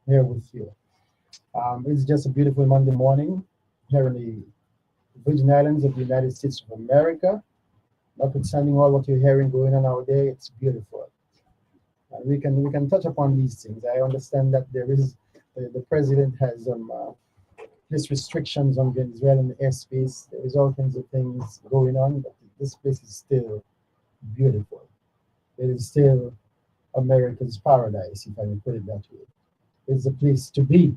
here with you. It's just a beautiful Monday morning here in the Virgin Islands of the United States of America. Notwithstanding all what you're hearing going on out there, it's beautiful. And we can touch upon these things. I understand that there is the president has his restrictions on Venezuelan airspace. There is all kinds of things going on, but this place is still beautiful. It is still America's paradise, if I may put it that way. It's a place to be,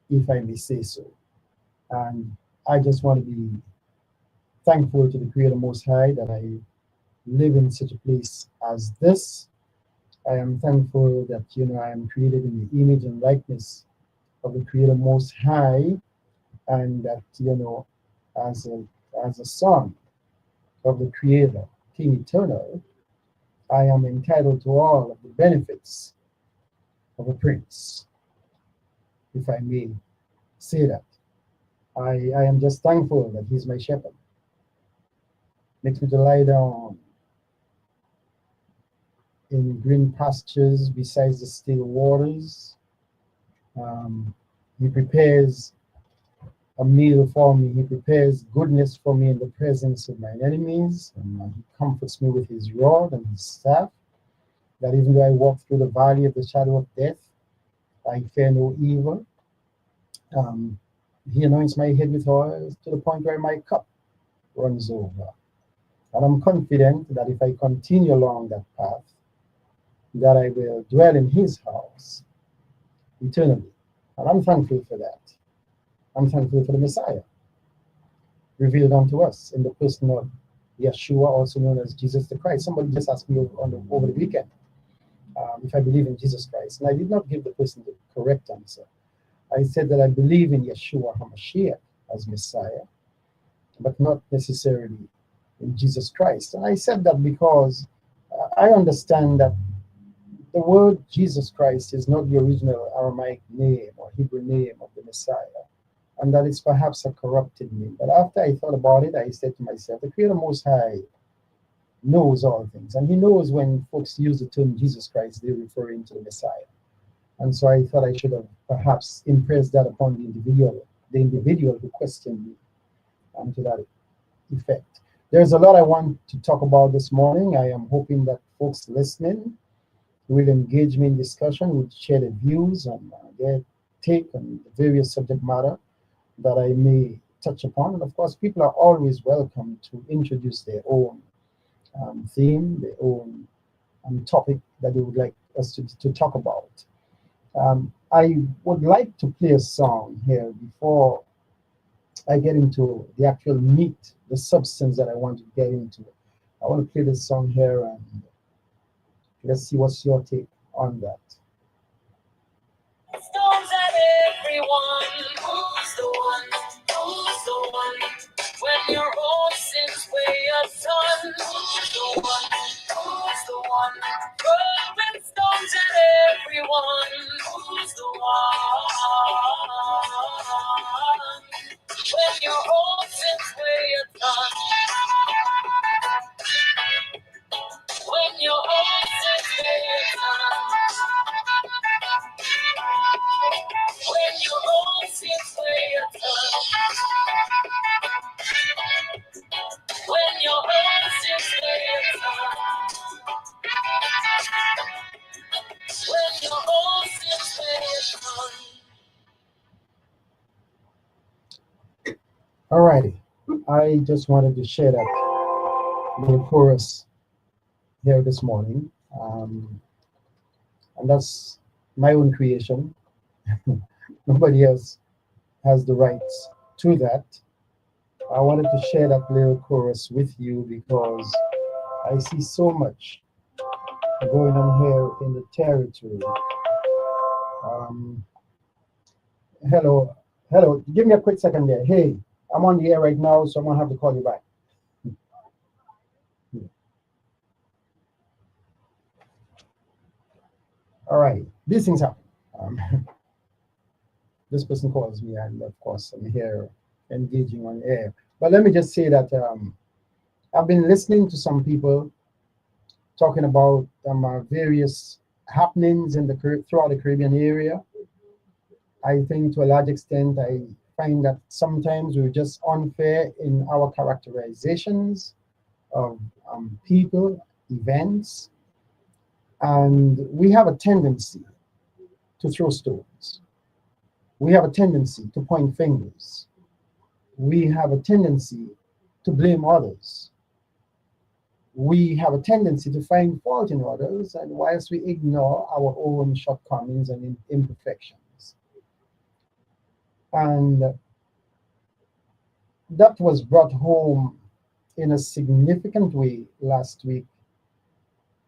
if I may say so. And I just want to be thankful to the Creator Most High that I live in such a place as this. I am thankful that I am created in the image and likeness of the Creator Most High, and that as a son of the Creator, King Eternal, I am entitled to all of the benefits of a prince, if I may say that. I am just thankful that He's my shepherd. Makes me to lie down in green pastures besides the still waters. He prepares a meal for me. He prepares goodness for me in the presence of my enemies. And He comforts me with His rod and His staff. That even though I walk through the valley of the shadow of death, I fear no evil. He anoints my head with oil to the point where my cup runs over. And I'm confident that if I continue along that path, that I will dwell in His house eternally. And I'm thankful for that. I'm thankful for the Messiah revealed unto us in the person of Yeshua, also known as Jesus the Christ. Somebody just asked me over the weekend if I believe in Jesus Christ. And I did not give the person the correct answer. I said that I believe in Yeshua HaMashiach as Messiah, but not necessarily in Jesus Christ. And I said that because I understand that the word Jesus Christ is not the original Aramaic name or Hebrew name of the Messiah, and that it's perhaps a corrupted name. But after I thought about it, I said to myself, the Creator Most High knows all things, and He knows when folks use the term Jesus Christ, they're referring to the Messiah. And so I thought I should have perhaps impressed that upon the individual who questioned me, to that effect. There's a lot I want to talk about this morning. I am hoping that folks listening will engage me in discussion, will share their views and their take on the various subject matter that I may touch upon. And of course, people are always welcome to introduce their own theme, their own topic that they would like us to talk about. I would like to play a song here before I get into the actual meat, the substance that I want to get into. I want to play this song here and let's see what's your take on that. Stones at everyone. Who's the one? Who's the one? When your own sins weigh a ton. Who's the one? Who's the one? Throwing stones at everyone. Who's the one? When your own sins weigh a ton. When your own sins weigh a ton. When your own sins weigh a ton. When your own sins weigh a ton. When your own sins weigh a ton. Alrighty, I just wanted to share that little chorus here this morning, and that's my own creation. Nobody else has the rights to that. I wanted to share that little chorus with you because I see so much going on here in the territory. Hello, give me a quick second there. Hey, I'm on the air right now, so I'm gonna have to call you back. All right, these things happen. This person calls me, and of course, I'm here engaging on air. But let me just say that I've been listening to some people talking about various happenings in the throughout the Caribbean area. I think to a large extent, I find that sometimes we're just unfair in our characterizations of people, events, and we have a tendency to throw stones. We have a tendency to point fingers. We have a tendency to blame others. We have a tendency to find fault in others, and whilst we ignore our own shortcomings and imperfections. And that was brought home in a significant way last week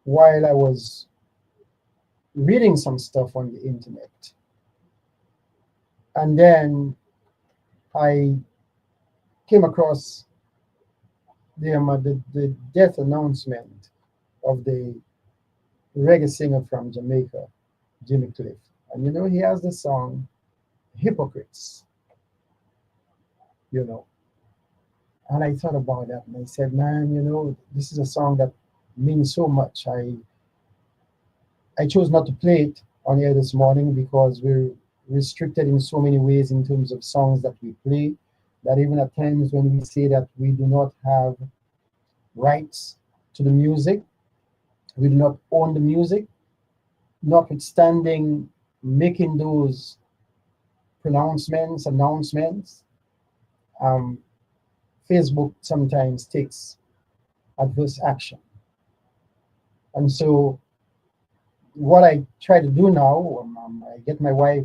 while I was reading some stuff on the internet. And then I came across the death announcement of the reggae singer from Jamaica, Jimmy Cliff. And he has the song Hypocrites, you know. And I thought about that and I said, man, this is a song that means so much. I chose not to play it on air this morning because we're restricted in so many ways in terms of songs that we play, that even at times when we say that we do not have rights to the music, we do not own the music, notwithstanding making those announcements, um, Facebook sometimes takes adverse action. And so what I try to do now, I get my wife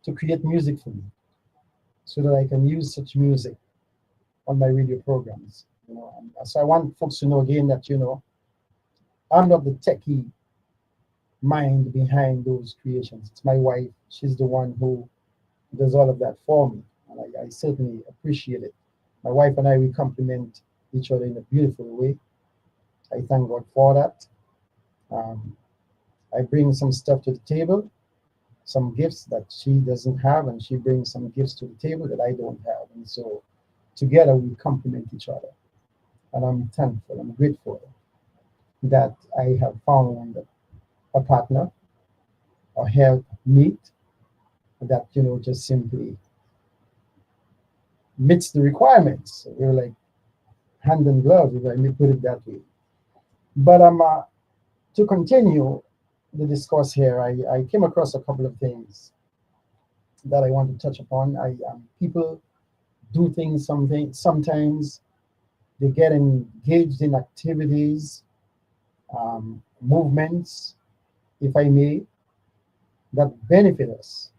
to create music for me so that I can use such music on my radio programs. So I want folks to know again that, I'm not the techie mind behind those creations. It's my wife. She's the one who does all of that for me. And I certainly appreciate it. My wife and I, we complement each other in a beautiful way. I thank God for that. Um, I bring some stuff to the table, some gifts that she doesn't have, and she brings some gifts to the table that I don't have. And so together we complement each other. And I'm thankful, I'm grateful that I have found a partner, a helpmeet that, just simply meets the requirements. We're like hand and glove, if I may put it that way. But to continue the discourse here, I came across a couple of things that I want to touch upon. People do things sometimes they get engaged in activities, movements, if I may, that benefit us.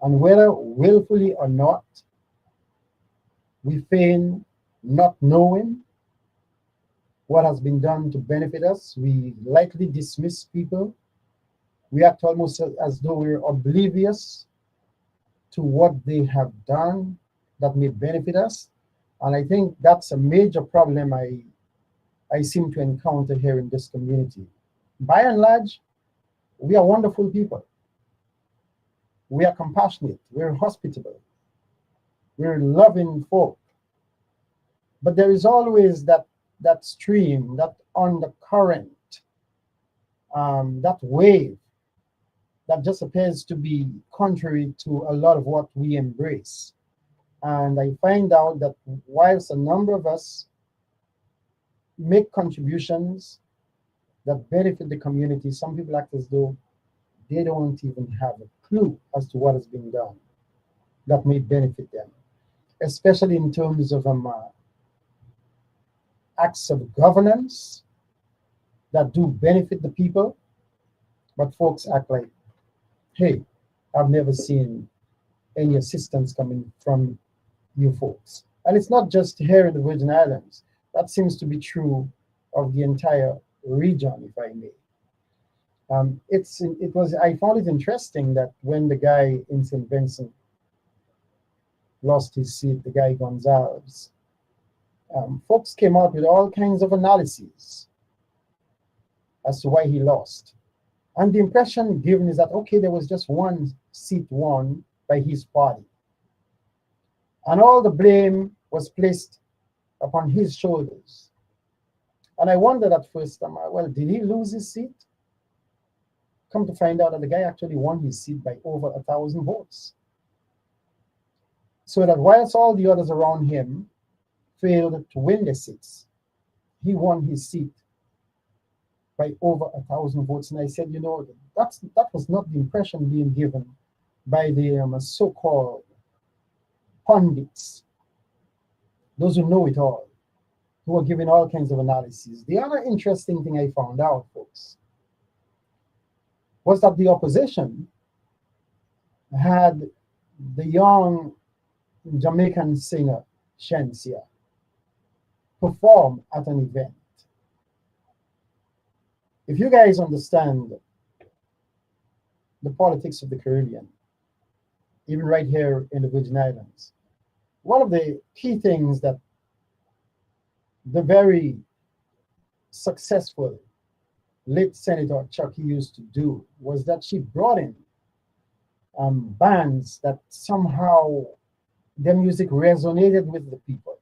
And whether willfully or not, we feign not knowing what has been done to benefit us. We lightly dismiss people. We act almost as though we're oblivious to what they have done that may benefit us. And I think that's a major problem I seem to encounter here in this community. By and large, we are wonderful people. We are compassionate. We're hospitable. We're loving folk. But there is always that stream, that undercurrent, that wave that just appears to be contrary to a lot of what we embrace. And I find out that whilst a number of us make contributions that benefit the community, some people act as though they don't even have a clue as to what has been done that may benefit them, especially in terms of acts of governance that do benefit the people. But folks act like, hey, I've never seen any assistance coming from you folks. And it's not just here in the Virgin Islands. That seems to be true of the entire region, if I may. I found it interesting that when the guy in St. Vincent lost his seat, the guy Gonzalez, folks came out with all kinds of analyses as to why he lost. And the impression given is that, okay, there was just one seat won by his party. And all the blame was placed upon his shoulders. And I wondered at first, well, did he lose his seat? Come to find out that the guy actually won his seat by over 1,000 votes. So that whilst all the others around him failed to win the seats, he won his seat by over 1,000 votes. And I said, you know, that was not the impression being given by the so-called pundits, those who know it all, who are giving all kinds of analyses. The other interesting thing I found out, folks, was that the opposition had the young Jamaican singer Shensia perform at an event. If you guys understand the politics of the Caribbean, even right here in the Virgin Islands, one of the key things that the very successful late Senator Chucky used to do was that she brought in bands that somehow their music resonated with the people.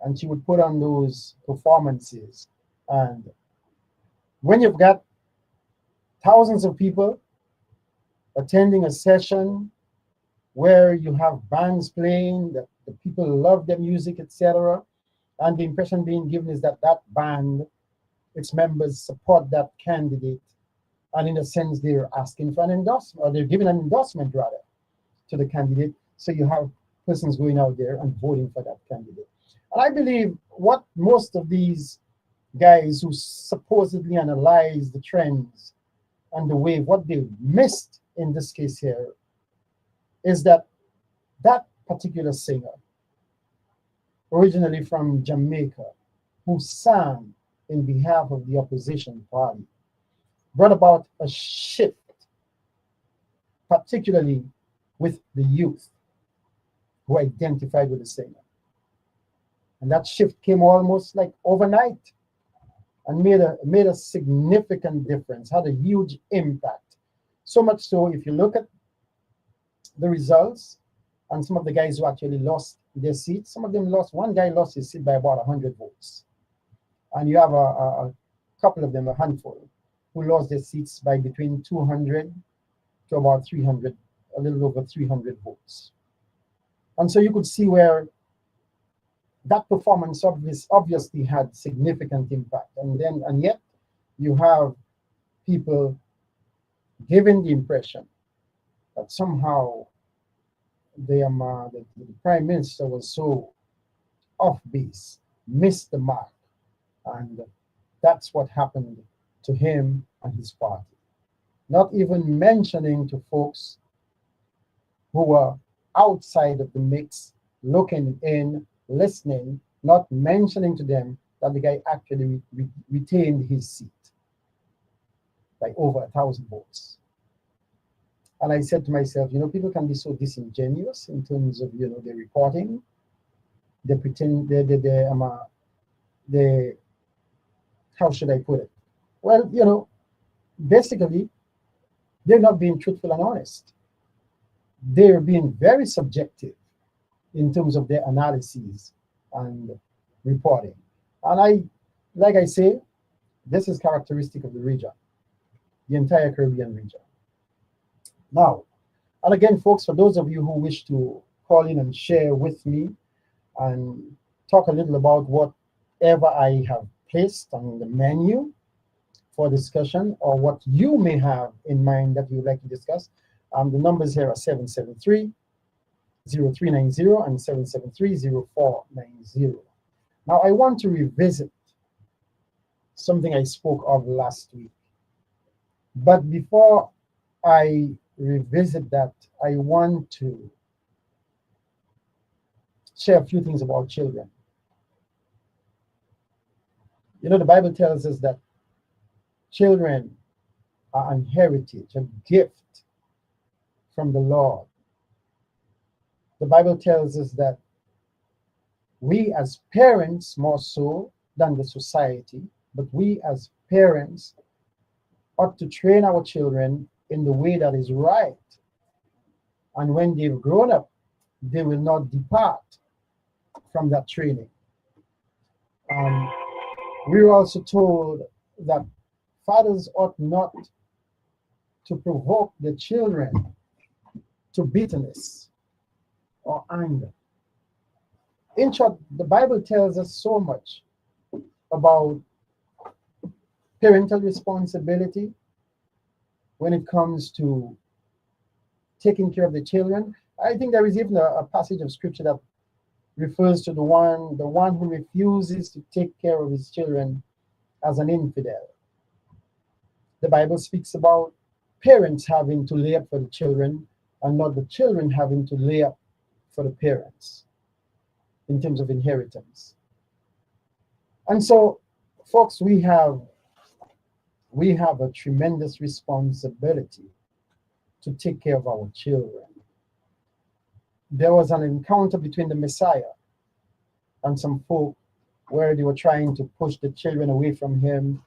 And she would put on those performances. And when you've got thousands of people attending a session where you have bands playing, that the people love their music, etc., and the impression being given is that that band, its members support that candidate, and in a sense they're asking for an endorsement, or they're giving an endorsement rather to the candidate. So you have persons going out there and voting for that candidate. And I believe what most of these guys who supposedly analyze the trends and the wave, what they missed in this case here is that that particular singer, originally from Jamaica, who sang in behalf of the opposition party, brought about a shift, particularly with the youth who identified with the singer. And that shift came almost like overnight and made a significant difference, had a huge impact. So much so, if you look at the results and some of the guys who actually lost their seats, some of them lost, one guy lost his seat by about 100 votes. And you have a couple of them, a handful, who lost their seats by between 200 to about 300, a little over 300 votes. And so you could see where that performance obviously had significant impact. And yet you have people giving the impression that somehow the prime minister was so off base, missed the mark, and that's what happened to him and his party. Not even mentioning to folks who were outside of the mix, looking in, listening, not mentioning to them that the guy actually retained his seat by over 1,000 votes. And I said to myself, you know, people can be so disingenuous in terms of, you know, their reporting. They pretend they how should I put it? Well, you know, basically, they're not being truthful and honest. They're being very subjective in terms of their analyses and reporting. And like I say, this is characteristic of the region, the entire Caribbean region. Now, and again, folks, for those of you who wish to call in and share with me and talk a little about whatever I have placed on the menu for discussion, or what you may have in mind that you would like to discuss, the numbers here are 773-0390 and 773-0490. Now, I want to revisit something I spoke of last week. But before I revisit that, I want to share a few things about children. You know, the Bible tells us that children are an heritage, a gift from the Lord. The Bible tells us that we as parents, more so than the society, but we as parents ought to train our children in the way that is right. And when they've grown up, they will not depart from that training. We were also told that fathers ought not to provoke the children to bitterness or anger. In short, the Bible tells us so much about parental responsibility when it comes to taking care of the children. I think there is even a passage of scripture that refers to the one who refuses to take care of his children as an infidel. The Bible speaks about parents having to lay up for the children and not the children having to lay up for the parents in terms of inheritance. And so, folks, we have a tremendous responsibility to take care of our children. There was an encounter between the Messiah and some folk where they were trying to push the children away from him.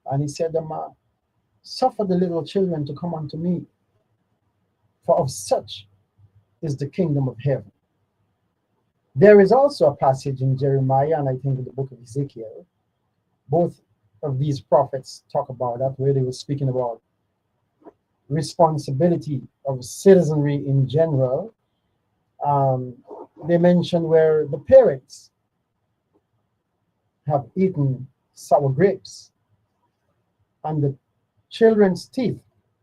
And he said, suffer the little children to come unto me, for of such is the kingdom of heaven. There is also a passage in Jeremiah and I think in the book of Ezekiel. Both of these prophets talk about that, where they were speaking about responsibility of citizenry in general. They mention where the parents have eaten sour grapes and the children's teeth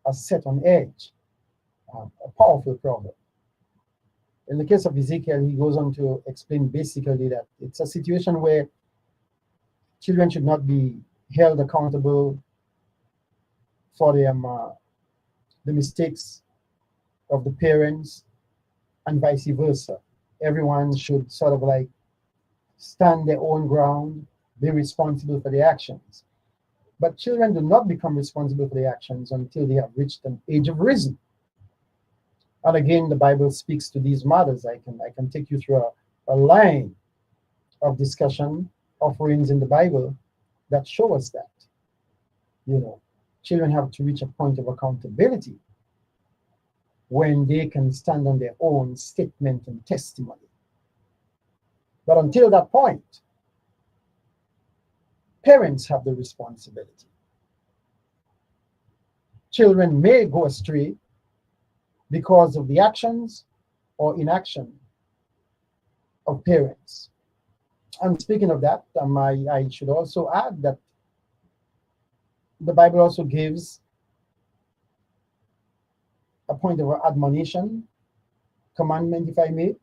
are set on edge. A powerful proverb. In the case of Ezekiel, he goes on to explain basically that it's a situation where children should not be held accountable for the mistakes of the parents and vice versa. Everyone should sort of like stand their own ground, be responsible for their actions. But children do not become responsible for their actions until they have reached an age of reason. And again, the Bible speaks to these matters. I can take you through a line of discussion offerings in the Bible that show us that. Children have to reach a point of accountability when they can stand on their own statement and testimony. But until that point, parents have the responsibility. Children may go astray because of the actions or inaction of parents. And speaking of that, I should also add that the Bible also gives a point of admonition, commandment, if I may,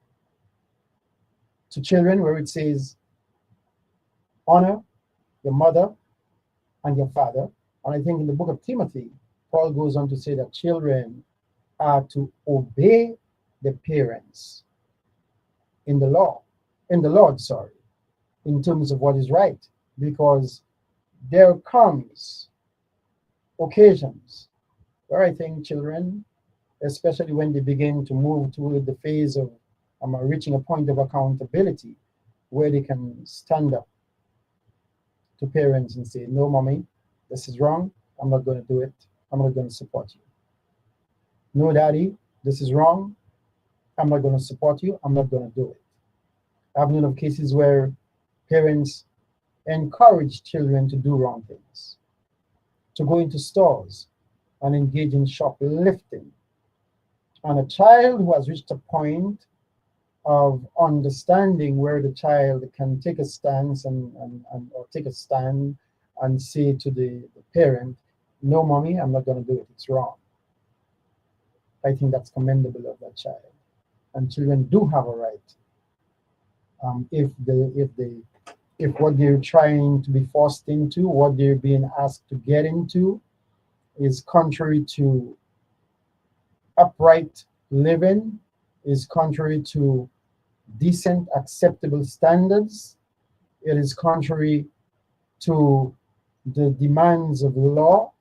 to children, where it says, honor your mother and your father. And I think in the book of Timothy, Paul goes on to say that children are to obey the parents in the Lord, in terms of what is right, because there comes occasions where I think children, especially when they begin to move toward the phase of reaching a point of accountability, where they can stand up to parents and say, no, mommy, this is wrong. I'm not going to do it. I'm not going to support you. No, daddy, this is wrong. I'm not going to support you. I'm not going to do it. I've known of cases where parents encourage children to do wrong things, to go into stores and engage in shoplifting. And a child who has reached a point of understanding where the child can take a stance or take a stand and say to the parent, no, mommy, I'm not going to do it. It's wrong. I think that's commendable of that child. And children do have a right. If what they're trying to be forced into, what they're being asked to get into, is contrary to upright living, is contrary to decent, acceptable standards, it is contrary to the demands of law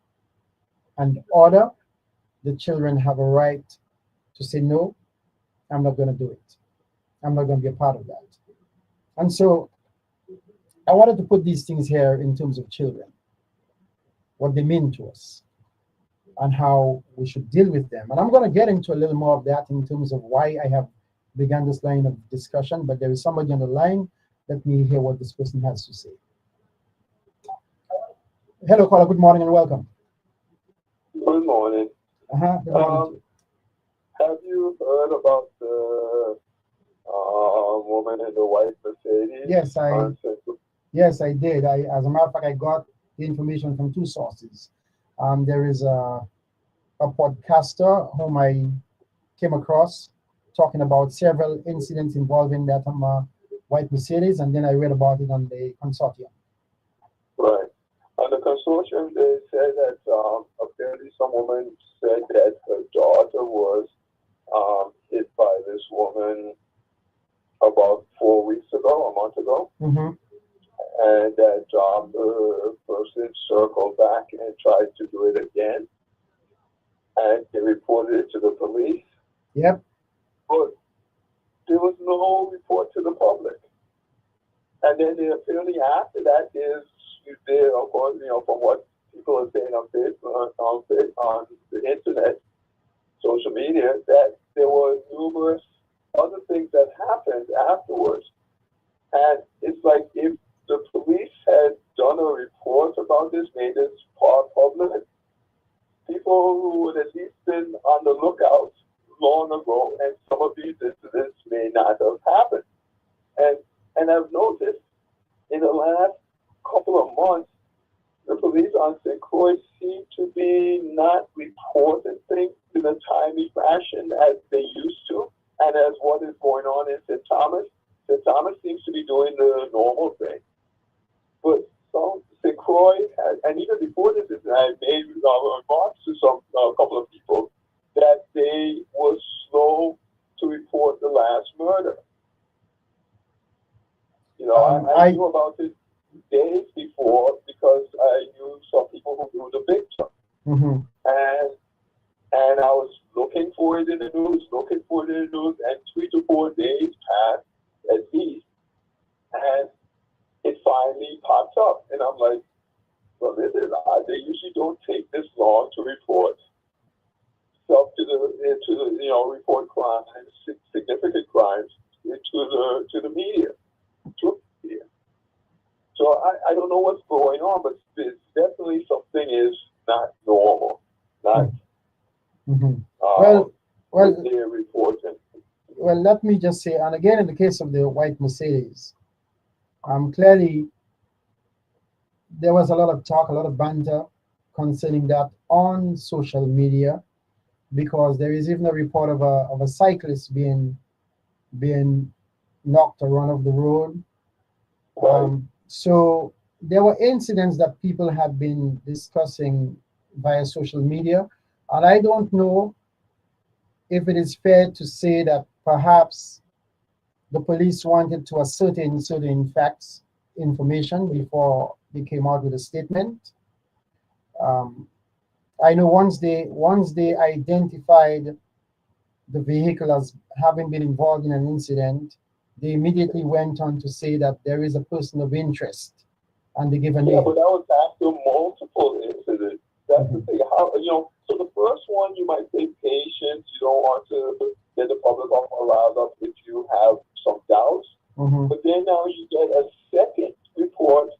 and order, the children have a right to say, no, I'm not going to do it. I'm not going to be a part of that. And so I wanted to put these things here in terms of children, what they mean to us, and how we should deal with them. And I'm going to get into a little more of that in terms of why I have begun this line of discussion, but there is somebody on the line. Let me hear what this person has to say. Hello, caller. Good morning and welcome. Good morning. Good morning to you. Have you heard about the woman in the white Mercedes? Yes, I did. As a matter of fact, I got the information from two sources. There is a podcaster whom I came across talking about several incidents involving that white Mercedes, and then I read about it on the consortium. Right. On the consortium, they said that apparently some woman said that her daughter was hit by this woman about 4 weeks ago, a month ago, and that the person circled back and tried to do it again, and they reported it to the police. Yep. But there was no report to the public. And then apparently after that, of course, from what people are saying on Facebook, on the internet, social media, that there were numerous other things that happened afterwards. And it's like if the police had done a report about this, made this part public, people who would at least been on the lookout long ago, and some of these incidents may not have happened. And I've noticed in the last couple of months, the police on St. Croix seem to be not reporting things in a timely fashion as they used to, and as what is going on in St. Thomas. St. Thomas seems to be doing the normal thing. But some St. Croix, and even before this, I made remarks to a couple of people that they were slow to report the last murder. I knew about it days before because I knew some people who knew the victim. And I was looking for it in the news, and 3 to 4 days passed at least, and it finally popped up. And I'm like, well, this is odd. They usually don't take this long to report stuff to the report crimes, significant crimes to the media. So I don't know what's going on, but there's definitely something is not normal. Not well, they're reporting. Well, let me just say, and again, in the case of the white Mercedes, clearly there was a lot of talk, a lot of banter concerning that on social media, because there is even a report of a cyclist being knocked or run off the road. So there were incidents that people had been discussing via social media, and I don't know if it is fair to say that perhaps the police wanted to ascertain certain facts, information before they came out with a statement. I know once they identified the vehicle as having been involved in an incident, they immediately went on to say that there is a person of interest, and they give a name. Yeah, but that was after multiple incidents. That's the thing. So the first one, you might say patience. You don't want to get the public all riled up if you have some doubts. But then now you get a second report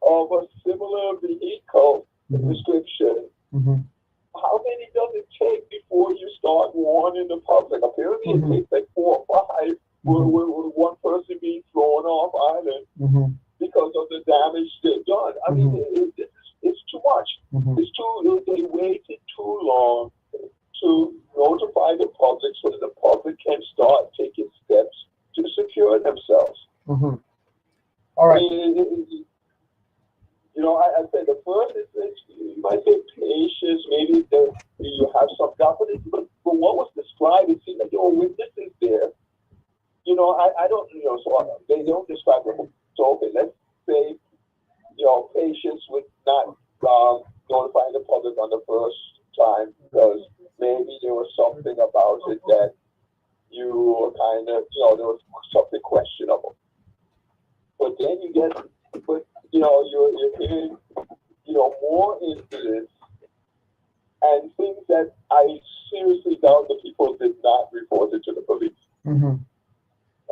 of a similar vehicle description. How many does it take before you start warning the public? Apparently, it takes like 4 or 5 with one person being thrown off island because of the damage they've done. I mean, it's too much. They waited too long to notify the public so that the public can start taking steps to secure themselves. All right. I mean, I said the first is you might say patience, maybe you have some doubt, but what was described, it seems like your witness is there. I don't, so they don't describe it. So, okay, let's say, patience with not notifying the public on the first time because maybe there was something about it that you were kind of, there was something questionable. But then you get, you're hearing, more incidents and things that I seriously doubt the people did not report it to the police.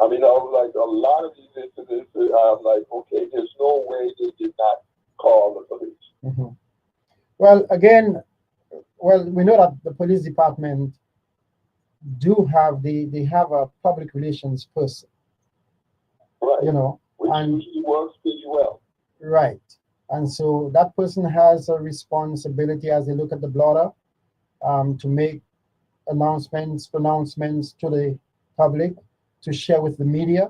I mean, like a lot of these incidents, I'm like, okay, there's no way they did not call the police. Well, again, well, we know that the police department do have they have a public relations person, Right. you know, Which and usually works pretty well. right, and so that person has a responsibility as they look at the blotter, to make pronouncements to the public, to share with the media.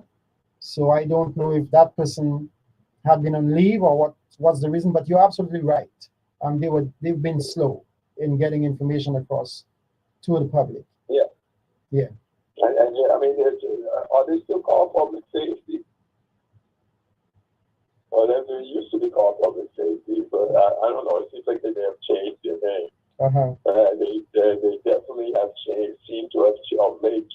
So I don't know if that person had been on leave or what's the reason, but you're absolutely right. They've been slow in getting information across to the public. Yeah. Yeah. And yeah, I mean, are they still called public safety? Or they used to be called public safety, but I don't know. It seems like they may have changed their name. Uh-huh. They definitely have changed, seem to have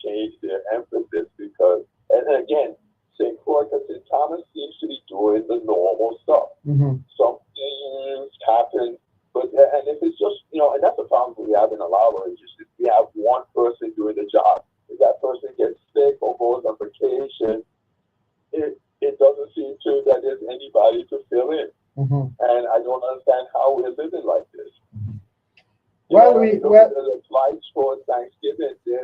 changed their emphasis because, and again, St. Croix and St. Thomas seems to be doing the normal stuff. Mm-hmm. Some things happen, but and if it's just, and that's the problem we have in a lot of agencies. We have one person doing the job. If that person gets sick or goes on vacation, it doesn't seem to that there's anybody to fill in. Mm-hmm. And I don't understand how we're living like this. Mm-hmm. The flights for Thanksgiving, a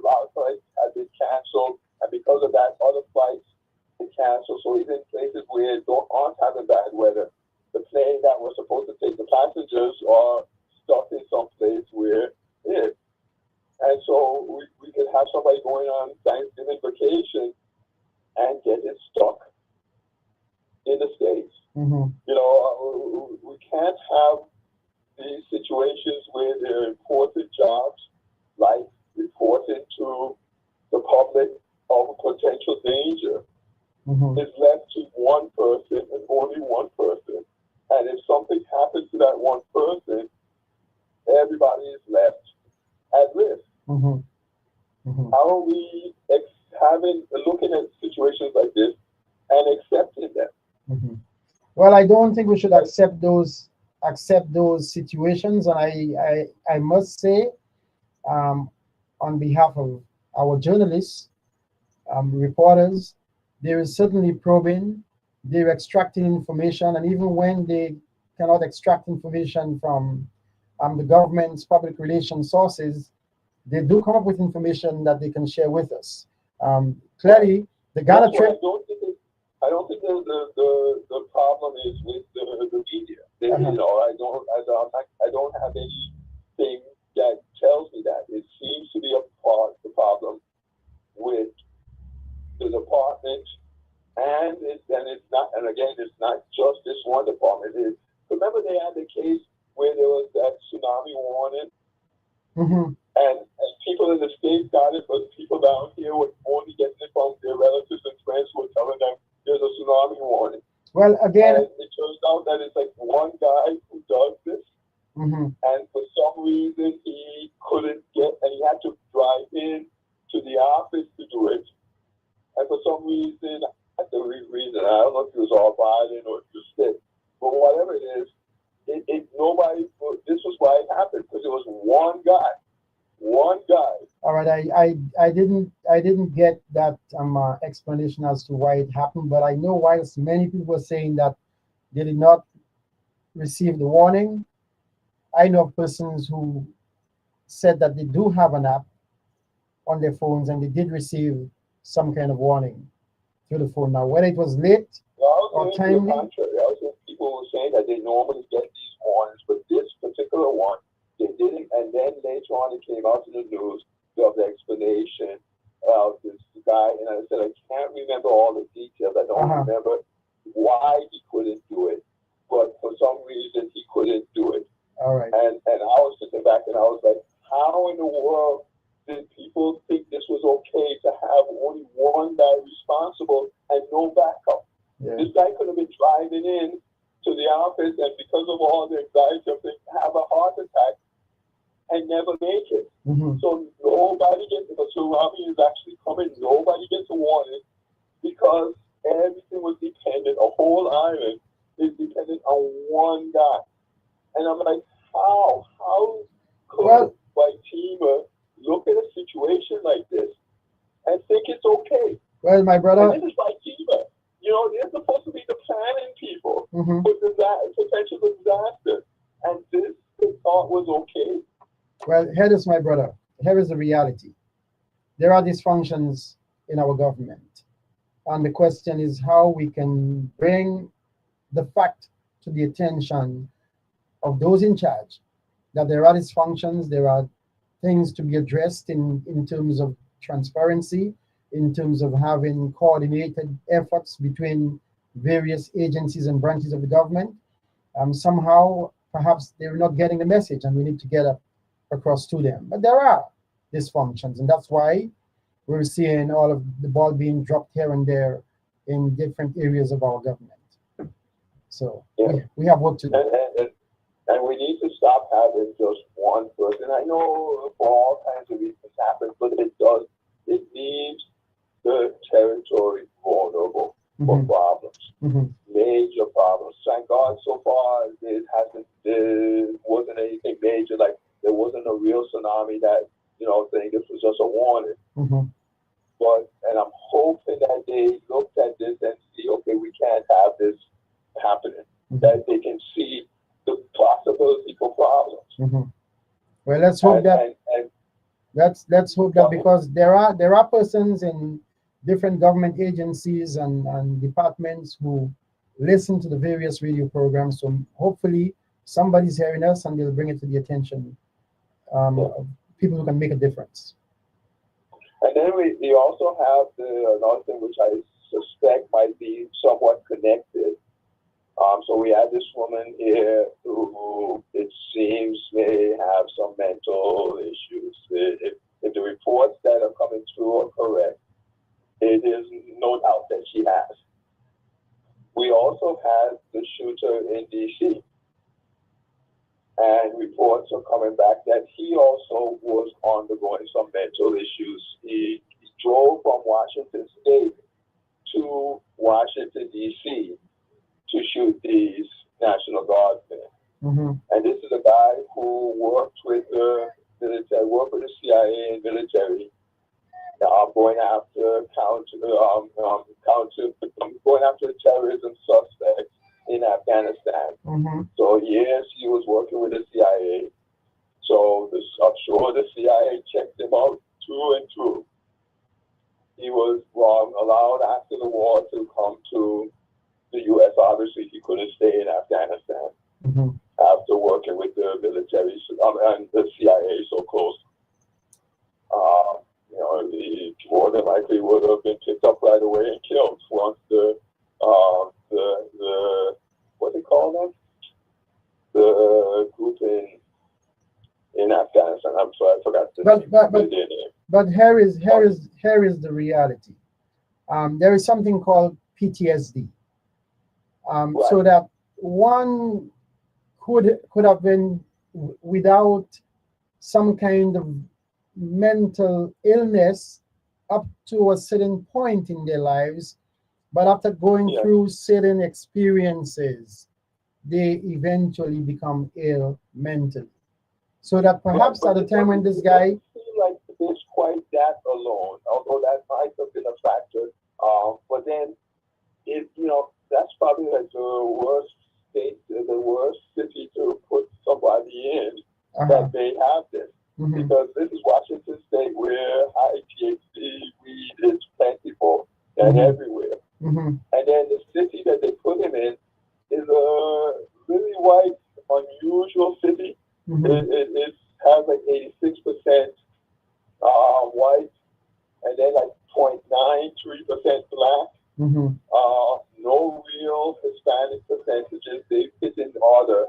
lot of flights have been canceled, and because of that, other flights been canceled. So even places where aren't having bad weather, the plane that was supposed to take the passengers are stuck in some place where it is. And so we could have somebody going on Thanksgiving vacation and get it stuck in the States. Mm-hmm. We can't have these situations where they're important jobs, like reporting to the public of a potential danger, Mm-hmm. is left to one person and only one person. And if something happens to that one person, everybody is left at risk. Mm-hmm. Mm-hmm. How are we looking at situations like this and accepting them? Mm-hmm. Well, I don't think we should accept those situations, and I must say, on behalf of our journalists, reporters, there is certainly probing, they're extracting information, and even when they cannot extract information from the government's public relations sources, they do come up with information that they can share with us. Clearly, the Ghana trip. I don't think the problem is with the media. I don't have anything that tells me that. It seems to be the problem with the department, and it's not. And again, it's not just this one department. Remember they had the case where there was that tsunami warning, Mm-hmm. and people in the States got it, but people down here were only getting it from their relatives and friends who were telling them there's a tsunami warning. Well, again, and it turns out that it's like one guy who does this, mm-hmm. and for some reason he couldn't get, and he had to drive in to the office to do it. And for some reason, I don't know if he was all violent or if he was sick, but whatever it is, nobody. This was why it happened, because it was one guy. All right, I didn't get that explanation as to why it happened, but I know whilst many people were saying that they did not receive the warning, I know of persons who said that they do have an app on their phones and they did receive some kind of warning through the phone. Now, whether it was late or timely. I was hearing people were saying that they normally get these warnings, but this particular one, they didn't. And then later on, it came out in the news of the explanation of this guy. And I said, I can't remember all the details. I don't remember why he couldn't do it, but for some reason he couldn't do it. All right. And I was sitting back and I was like, how in the world did people think this was okay to have only one guy responsible and no backup? Yeah. This guy could have been driving in to the office, and because of all the anxiety of things, have a heart attack and never make it. Mm-hmm. So nobody gets it. The tsunami is actually coming. Nobody gets a warning because everything was dependent. A whole island is dependent on one guy. And I'm like, how? How could FITEMA look at a situation like this and think it's okay? Well, my brother. And this is FITEMA. They're supposed to be the planning people mm-hmm. for potential disaster. And this they thought was okay. Well, here is my brother. Here is the reality. There are dysfunctions in our government. And the question is how we can bring the fact to the attention of those in charge that there are dysfunctions, there are things to be addressed in terms of transparency, in terms of having coordinated efforts between various agencies and branches of the government. Somehow, perhaps they're not getting the message, and we need to get across to them. But there are dysfunctions, and that's why we're seeing all of the ball being dropped here and there in different areas of our government. So we have work to do. And we need to stop having just one person. I know for all kinds of reasons happen, but it leaves the territory vulnerable for problems, major problems. Thank God so far there wasn't anything major, like there wasn't a real tsunami that, saying this was just a warning. But, and I'm hoping that they looked at this and see, okay, we can't have this happening, that they can see the possibility for problems. Well, let's hope let's hope that, because there are persons in different government agencies and departments who listen to the various radio programs. So hopefully somebody's hearing us and they'll bring it to the attention of people who can make a difference. And then we also have another thing which I suspect might be somewhat connected. So we have this woman here who it seems may have some mental issues. If the reports that are coming through are correct, it is no doubt that she has. We also have the shooter in D.C. And reports are coming back that he also was undergoing some mental issues. He drove from Washington State to Washington, D.C. to shoot these National Guardsmen. And this is a guy who worked with the military, worked with the CIA and military, going after going after terrorism suspects in Afghanistan. So yes, he was working with the CIA. So I'm sure the CIA checked him out through and through. He was allowed after the war to come to the U.S. Obviously, he couldn't stay in Afghanistan after working with the military and the CIA so close. He more than likely would have been picked up right away and killed once the what they call them? The group in Afghanistan. I'm sorry, I forgot the name. But here is the reality. There is something called PTSD. So that one could have been without some kind of mental illness up to a certain point in their lives, but after going through certain experiences, they eventually become ill mentally. So that perhaps at the time when this guy, like it's quite that alone, although that might have been a factor. But then, that's probably like the worst state, the worst city to put somebody in that they have this. Because this is Washington State where high THC weed is plentiful and everywhere. And then the city that they put him in is a really white, unusual city. It has like 86% white and then like 0.93% black. No real Hispanic percentages. They fit in order.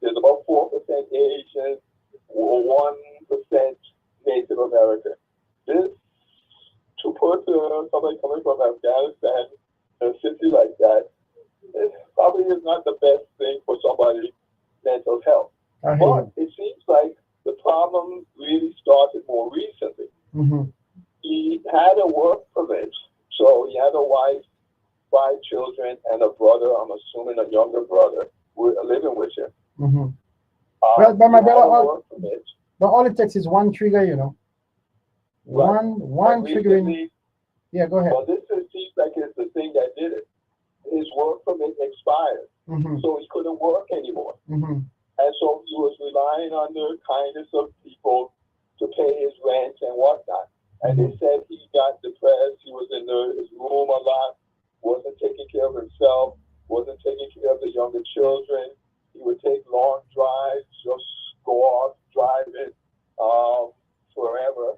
There's about 4% Asian, 1% Native American. This, to put somebody coming from Afghanistan in a city like that, it probably is not the best thing for somebody's mental health. But it seems like the problem really started more recently. He had a work permit, so he had a wife, 5 children, and a brother, I'm assuming a younger brother, living with him. But my brother, but all it takes is one trigger, one triggering. Yeah, go ahead. Well, this seems like it's the thing that did it. His work permit expired, so he couldn't work anymore. And And so he was relying on the kindness of people to pay his rent and whatnot. And they said he got depressed. He was in his room a lot, wasn't taking care of himself, wasn't taking care of the younger children. He would take long drives, just go off driving forever.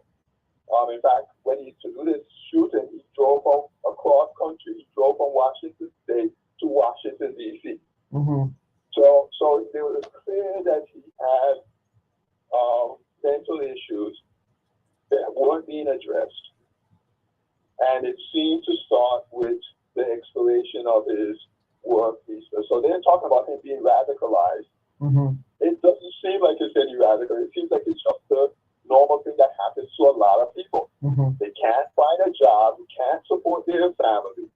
In fact, when he used to do this shooting, he drove across country. He drove from Washington State to Washington, D.C. So it was clear that he had mental issues that weren't being addressed. And it seemed to start with the expiration of his work visa. So they're talking about him being radicalized. It doesn't seem like it's any radical. It seems like it's just a normal thing that happens to a lot of people. They can't find a job, can't support their family,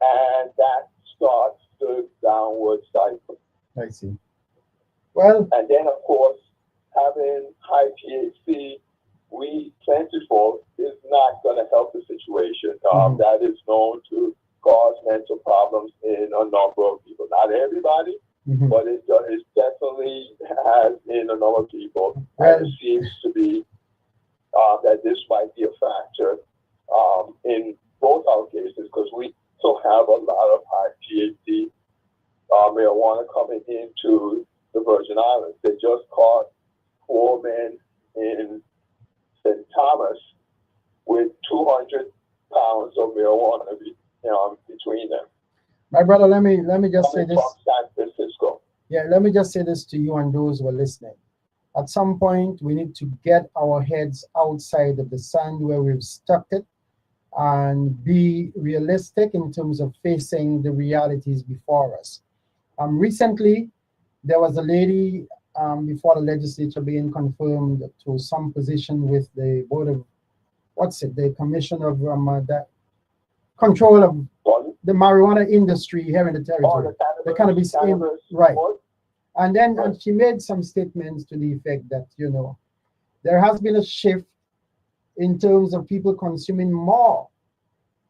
and that starts the downward cycle. I see. Well, and then of course, having high THC, weed plentiful, is not going to help the situation. That is known to cause mental problems in a number of people. Not everybody, but it definitely has in a number of people. And it seems to be that this might be a factor in both our cases, because we still have a lot of high THC marijuana coming into the Virgin Islands. They just caught 4 men in St. Thomas with 200 pounds of marijuana between them. My brother, let me just say this. From San Francisco. Yeah, let me just say this to you and those who are listening. At some point, we need to get our heads outside of the sand where we've stuck it and be realistic in terms of facing the realities before us. Recently, there was a lady before the legislature being confirmed to some position with the board of, the commission of the control of the marijuana industry here in the territory. The cannabis, right. And then she made some statements to the effect that, there has been a shift in terms of people consuming more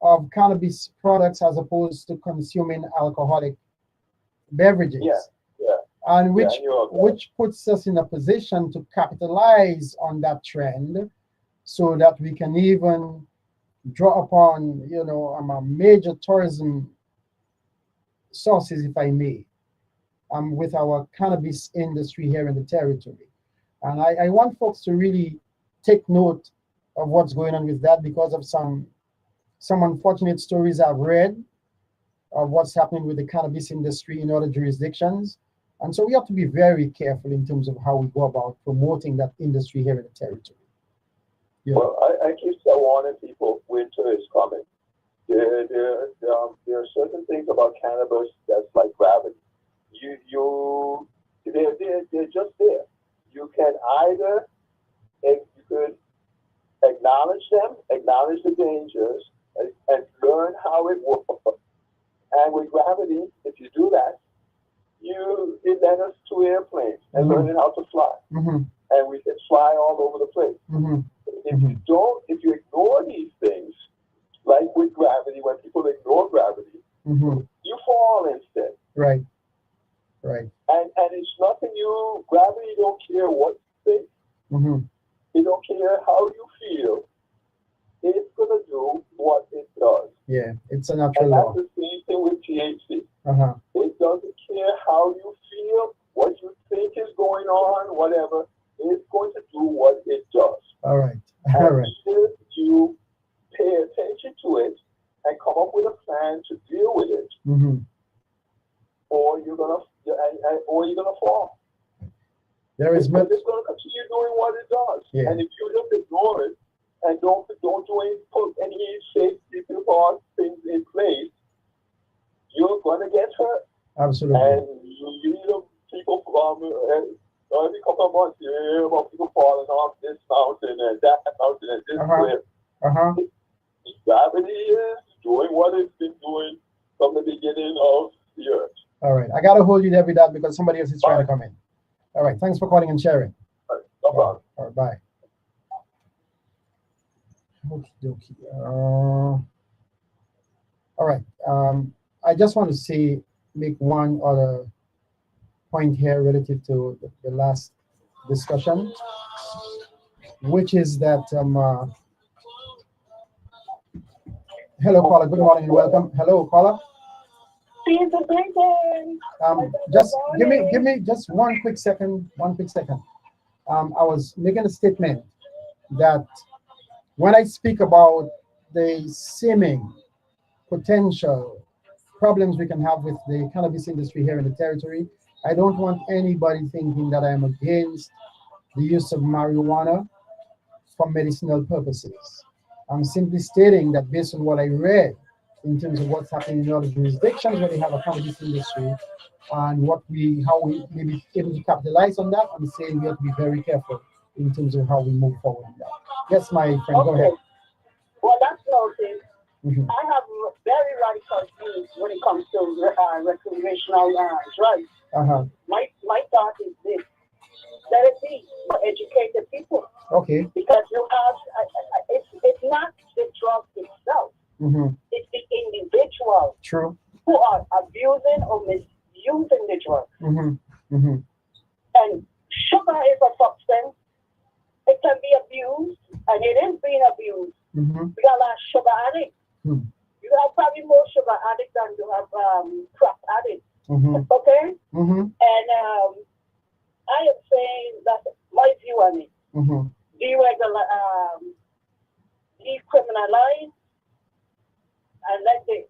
of cannabis products as opposed to consuming alcoholic beverages. And which puts us in a position to capitalize on that trend so that we can even draw upon, major tourism sources, if I may, with our cannabis industry here in the territory. And I want folks to really take note of what's going on with that, because of some unfortunate stories I've read of what's happening with the cannabis industry in other jurisdictions. And so we have to be very careful in terms of how we go about promoting that industry here in the territory. Well, I keep warning people, winter is coming. There are certain things about cannabis that's like gravity. They're just there. You can either, you could acknowledge them, acknowledge the dangers, and learn how it works. And with gravity, if you do that, it led us to airplanes and learning how to fly. And we can fly all over the place. If you ignore these things, like with gravity, when people ignore gravity, you fall instead. Right. And it's nothing gravity don't care what you think. It don't care how you feel. It's gonna do what it does. Yeah, it's a natural law. And that's the same thing with THC. It doesn't care how you feel, what you think is going on, whatever. It's going to do what it does. All right. If you pay attention to it and come up with a plan to deal with it, or you're gonna fall. It's going to continue doing what it does. Yeah. And if you just ignore it and don't put any safety things in place, you're going to get hurt. Absolutely. And you need people every couple of months, you hear about people falling off this mountain and that mountain and this cliff. Gravity is doing what it's been doing from the beginning of the earth. All right. I got to hold you there with that because somebody else is trying to come in. All right. Thanks for calling and sharing. All right. No problem. All right. Bye. Okay. All right. I just want to make one other point here relative to the last discussion, which is that hello caller, good morning and welcome. Hello caller. Season greetings. Just give me just one quick second. I was making a statement that when I speak about the seeming potential problems we can have with the cannabis industry here in the territory, I don't want anybody thinking that I am against the use of marijuana for medicinal purposes. I'm simply stating that based on what I read in terms of what's happening in other jurisdictions where they have a cannabis industry and how we may be able to capitalize on that, I'm saying we have to be very careful in terms of how we move forward in that. Yes, my friend, go ahead. Well, that's noted. Mhm. I have very radical views when it comes to recreational drugs. Uh-huh. My thought is this: let it be for educated people, Okay. because you have it's not the drug itself; Mm-hmm. it's the individual True. who are abusing or misusing the drug. Mm-hmm. Mm-hmm. And sugar is a substance; it can be abused, and it is being abused. Mm-hmm. We got a lot of sugar addicts. Mm-hmm. You have probably more sugar addicts than you have crack addicts. Mm-hmm. Okay? Mm-hmm. And I am saying that my view on it. Mm-hmm. Decriminalize and let the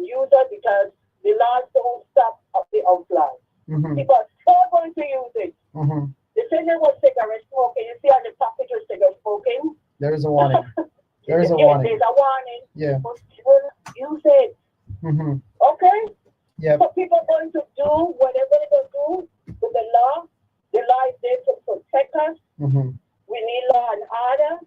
user, because the laws don't stop at the outlaws. Mm-hmm. People are still going to use it. Mm-hmm. The same thing with cigarette smoking. You see on the package of cigarette smoking? There is a warning. There is a warning. There's a warning. Yeah. But people use it. Mm-hmm. Okay? Yeah. So people are going to do whatever they're going to do with the law. The law is there to protect us. Mm-hmm. We need law and order.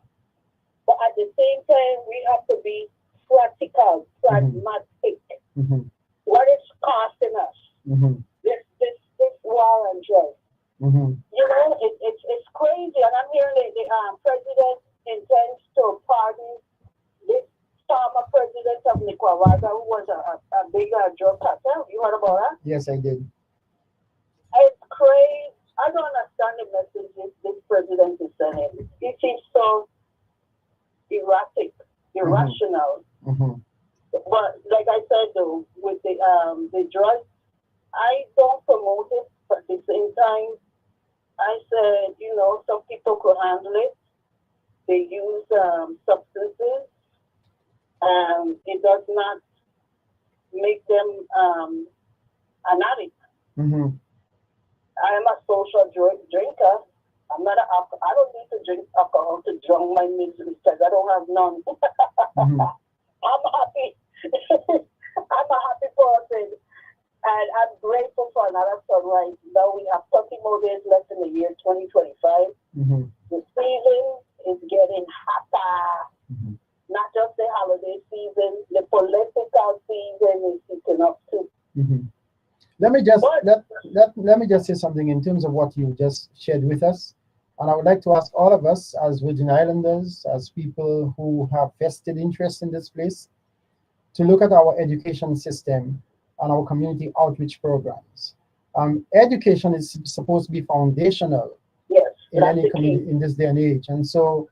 But at the same time, we have to be practical, pragmatic. Mm-hmm. What is costing us? Mm-hmm. This war on drugs. Mm-hmm. You know, it's crazy. And I'm hearing the president intends to pardon this former president of Nicaragua, who was a big drug cartel. You heard about that? Yes, I did. It's crazy. I don't understand the message this president is sending. It seems so erratic, irrational. Mm-hmm. But like I said, though, with the drugs, I don't promote it. But at the same time, I said, you know, some people could handle it. They use substances, and it does not make them an addict. Mm-hmm. I am a social drinker. I'm not I don't need to drink alcohol to drown my misery because I don't have none. Mm-hmm. I'm happy. I'm a happy person. And I'm grateful for another sunrise. Now we have 30 more days left in the year 2025. Mm-hmm. The season is getting hotter. Mm-hmm. Not just the holiday season, the political season is heating up too. Mm-hmm. Let me just say something in terms of what you just shared with us. And I would like to ask all of us as Virgin Islanders, as people who have vested interest in this place, to look at our education system and our community outreach programs. Education is supposed to be foundational in any community in this day and age. And so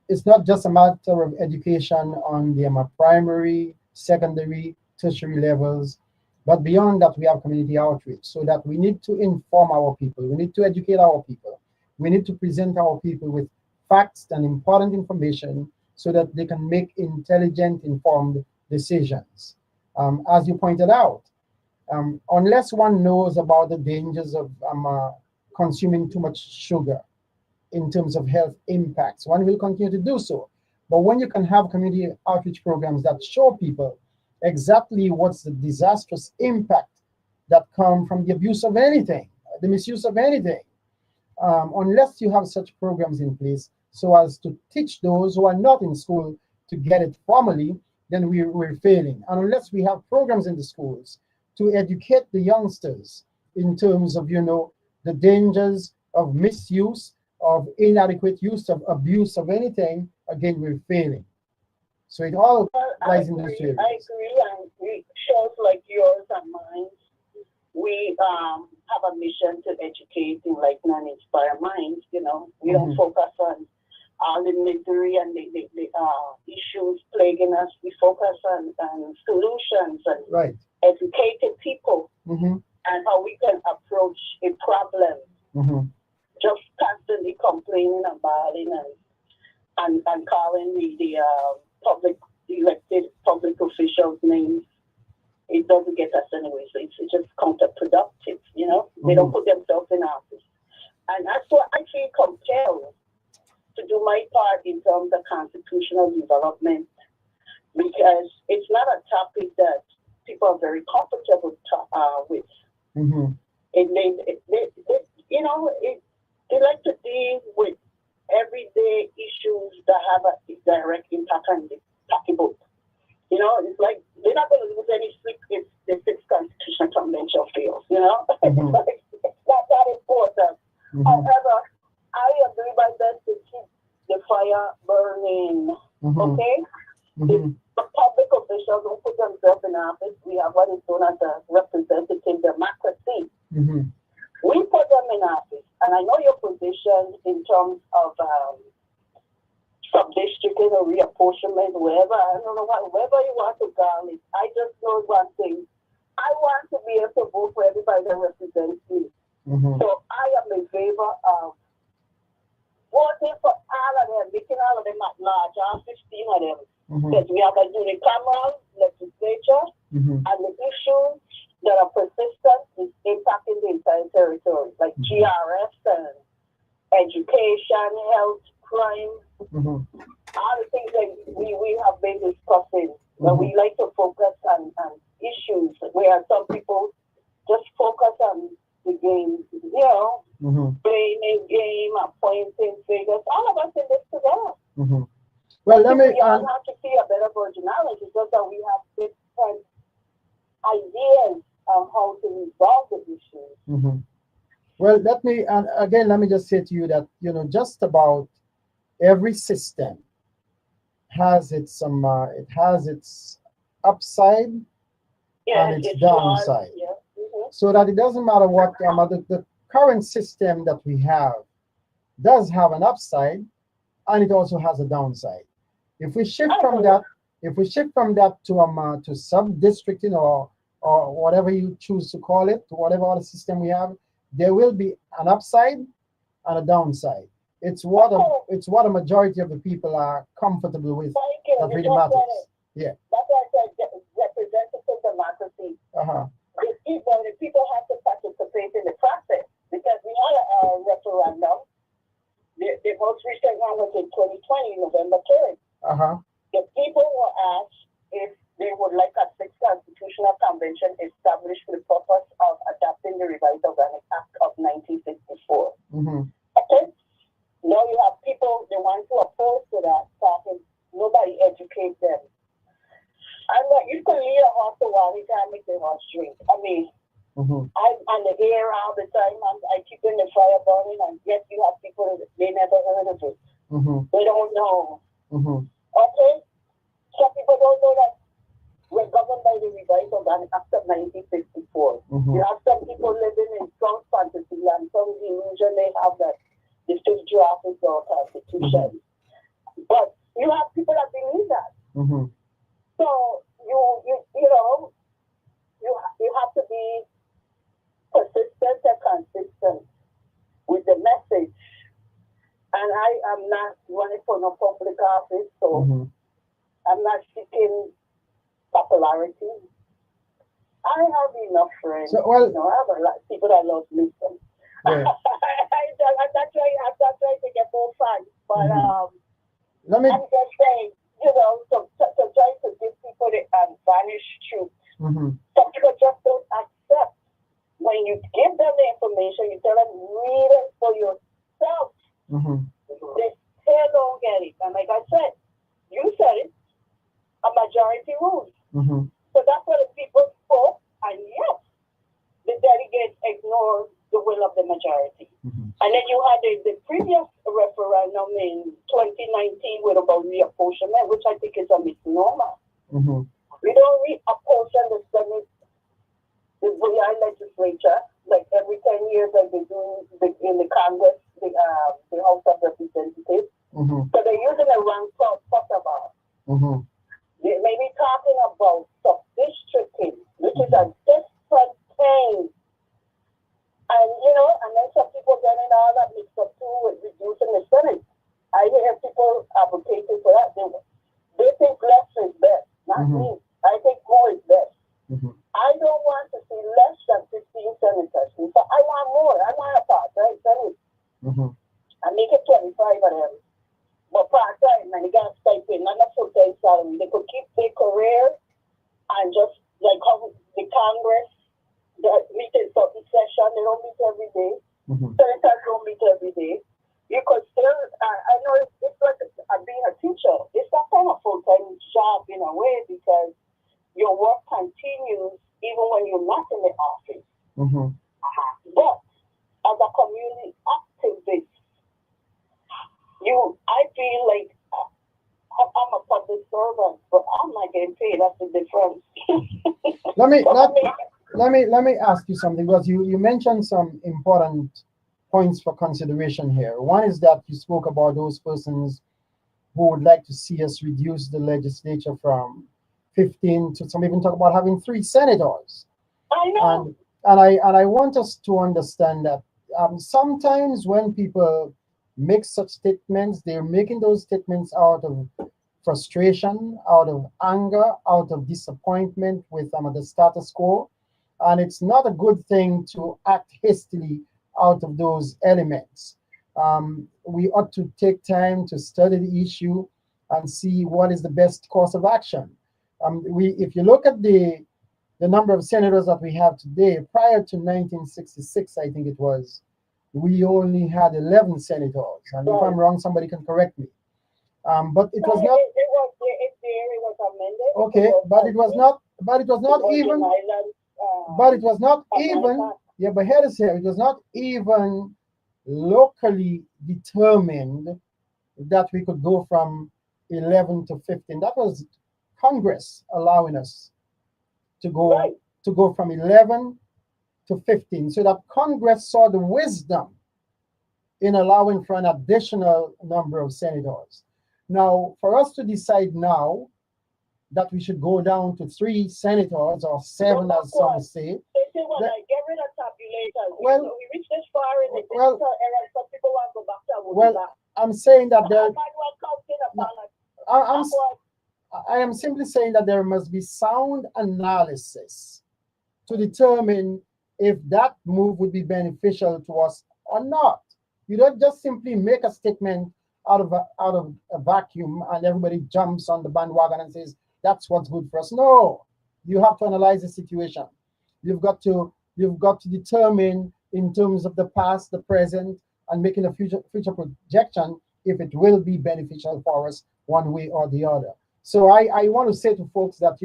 it's not just a matter of education on the primary, secondary, tertiary levels, but beyond that, we have community outreach, so that we need to inform our people. We need to educate our people. We need to present our people with facts and important information so that they can make intelligent, informed decisions. As you pointed out, unless one knows about the dangers of consuming too much sugar in terms of health impacts, one will continue to do so. But when you can have community outreach programs that show people exactly what's the disastrous impact that come from the abuse of anything, the misuse of anything, unless you have such programs in place so as to teach those who are not in school to get it formally, then we're failing. And unless we have programs in the schools to educate the youngsters in terms of, the dangers of misuse, of inadequate use, of abuse of anything, again, we're failing. So it all lies in those two areas. I agree, and shows like yours and mine we have a mission to educate, enlighten, and inspire minds. You know, we don't focus on all the misery and the issues plaguing us. We focus on solutions and educating people and how we can approach a problem. Just constantly complaining and bawling and calling the elected public officials names. It doesn't get us anywhere. So it's just counterproductive, you know. They don't put themselves in office. And that's what I feel compelled to do my part in terms of constitutional development, because it's not a topic that people are very comfortable with. They like to deal with everyday issues that have a direct impact on the pocketbook. You know, it's like they're not going to lose any sleep if the Sixth Constitutional Convention fails. You know, it's not that important. However, I am doing my best to keep the fire burning. Okay, if the public officials don't put themselves in office, we have what is known as a representative democracy. We put them in office, and I know your position in terms of sub-districting or reapportionment, wherever, I don't know, wherever you want to call it. I just know one thing. I want to be able to vote for everybody that represents me. So I am in favor of voting for all of them, making all of them at large, all 15 of them. Because we have a unicameral legislature, and the issues that are persistent is impacting the entire territory, like GRS and education, health, crime, all the things that we have been discussing. But we like to focus on issues where some people just focus on the game, you know, playing a game, appointing figures. All of us in this together. Well, let me. We all have to see a better originality, just that we have different ideas on how to resolve the issues. Well, let me just say to you that, you know, just about every system has its upside and its downside. So that it doesn't matter what the current system that we have does have an upside, and it also has a downside. If we shift from that to sub-districting or whatever you choose to call it, to whatever other system we have, there will be an upside and a downside. It's what a majority of the people are comfortable with that really matters. Yeah. That's why I said representative democracy. The people have to participate in the process, because we had a referendum. The most recent one was in 2020, November 3rd. The people were asked if they would like a sixth constitutional convention established for the purpose of adopting the revised Organic Act of 1964. Okay? Now you have people, the ones who are opposed to that, talking, nobody educates them. And you can lead a horse to water, you can't make the horse drink. I mean, I'm on the air all the time, I keep in the fire burning, and yet you have people that they never heard of it. They don't know. Okay? Some people don't know that we're governed by the revised Organic Act of 1964. You have some people living in strong fantasy and some illusion they have that the fifth draft is our constitution. But you have people that believe that. So you have to be persistent and consistent with the message. And I am not running for no public office, so I'm not seeking popularity. I have enough friends. So, I have a lot of people that love me. I'm not trying to get more fans, but I'm just saying, to try to give people the unvarnished truth. Some people just don't accept. When you give them the information, you tell them, read it for yourself. They still don't get it. And like I said, you said it, a majority rules. So that's what the people spoke, and yet the delegates ignore the will of the majority. And then you had the previous referendum in 2019 with about reapportionment, which I think is a misnomer. We don't reapportion the Senate the VI legislature, like every 10 years, like they do in the Congress, the House of Representatives. So they're using a rank called Potterbar. They may be talking about sub-districting, which is a different thing. And, and then some people getting all that mixed up too with reducing the Senate. I hear people advocating for that. They think less is best, not me. I think more is best. I don't want to see less than 15 senators. So I want more. I want a part-time Senate. I make it 25 of them. But part-time, and they got stipend, not a full-time salary. They could keep their career and just like how the Congress, they meet in certain session, they don't meet every day. Senators don't meet every day. You could still, I know it's like being a teacher. It's not kind of full-time job in a way because your work continues even when you're not in the office. But as a community activist, I feel like I'm a public servant, but I'm not getting paid. That's the difference. Let me ask you something, because you mentioned some important points for consideration here. One is that you spoke about those persons who would like to see us reduce the legislature from 15 to some even talk about having 3 senators. I know. And I want us to understand that sometimes when people make such statements, they're making those statements out of frustration, out of anger, out of disappointment with the status quo. And it's not a good thing to act hastily out of those elements. We ought to take time to study the issue and see what is the best course of action. If you look at the number of senators that we have today, prior to 1966, I think it was, we only had 11 senators. And if I'm wrong, somebody can correct me. But it was not. It was amended. Okay, but it was not. But it was not even. But it was not even. Yeah, but here is here. It was not even locally determined that we could go from 11 to 15. That was Congress allowing us to go from 11 to 15, so that Congress saw the wisdom in allowing for an additional number of senators. Now, for us to decide now that we should go down to 3 senators or 7, as some say. Get rid of tabulators. Well, we reached this far in the digital era. Some people want to go back to well, I'm saying that I am simply saying that there must be sound analysis to determine if that move would be beneficial to us or not. You don't just simply make a statement out of a vacuum and everybody jumps on the bandwagon and says that's what's good for us. No, you have to analyze the situation. You've got to determine in terms of the past, the present, and making a future projection if it will be beneficial for us one way or the other. So I want to say to folks that